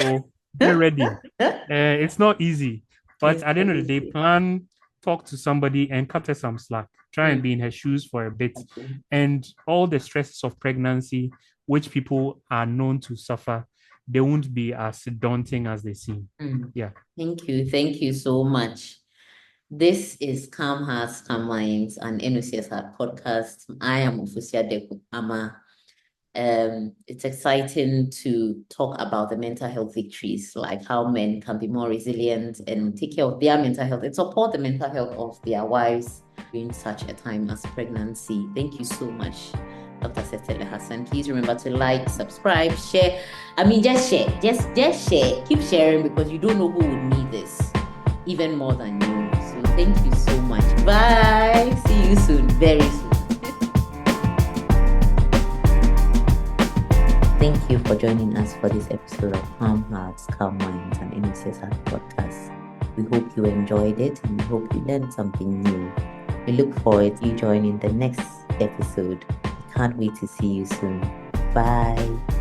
Speaker 2: So get ready. It's not easy, but at the end of the day, plan, talk to somebody and cut her some slack. Try and be in her shoes for a bit. And all the stresses of pregnancy, which people are known to suffer, they won't be as daunting as they seem. Yeah.
Speaker 1: Thank you. Thank you so much. This is Calm Hearts, Calm Minds, an NOCSR podcast. I am Ufusia Deku Ama. It's exciting to talk about the mental health victories, like how men can be more resilient and take care of their mental health and support the mental health of their wives during such a time as pregnancy. Thank you so much, Dr. Setele Hassan. Please remember to like, subscribe, share. Just share. Just share. Keep sharing because you don't know who would need this even more than you. So thank you so much. Bye. See you soon, very soon. Thank you for joining us for this episode of Calm Hearts, Calm Minds, and NOCSR podcast. We hope you enjoyed it and we hope you learned something new. We look forward to you joining the next episode. We can't wait to see you soon. Bye.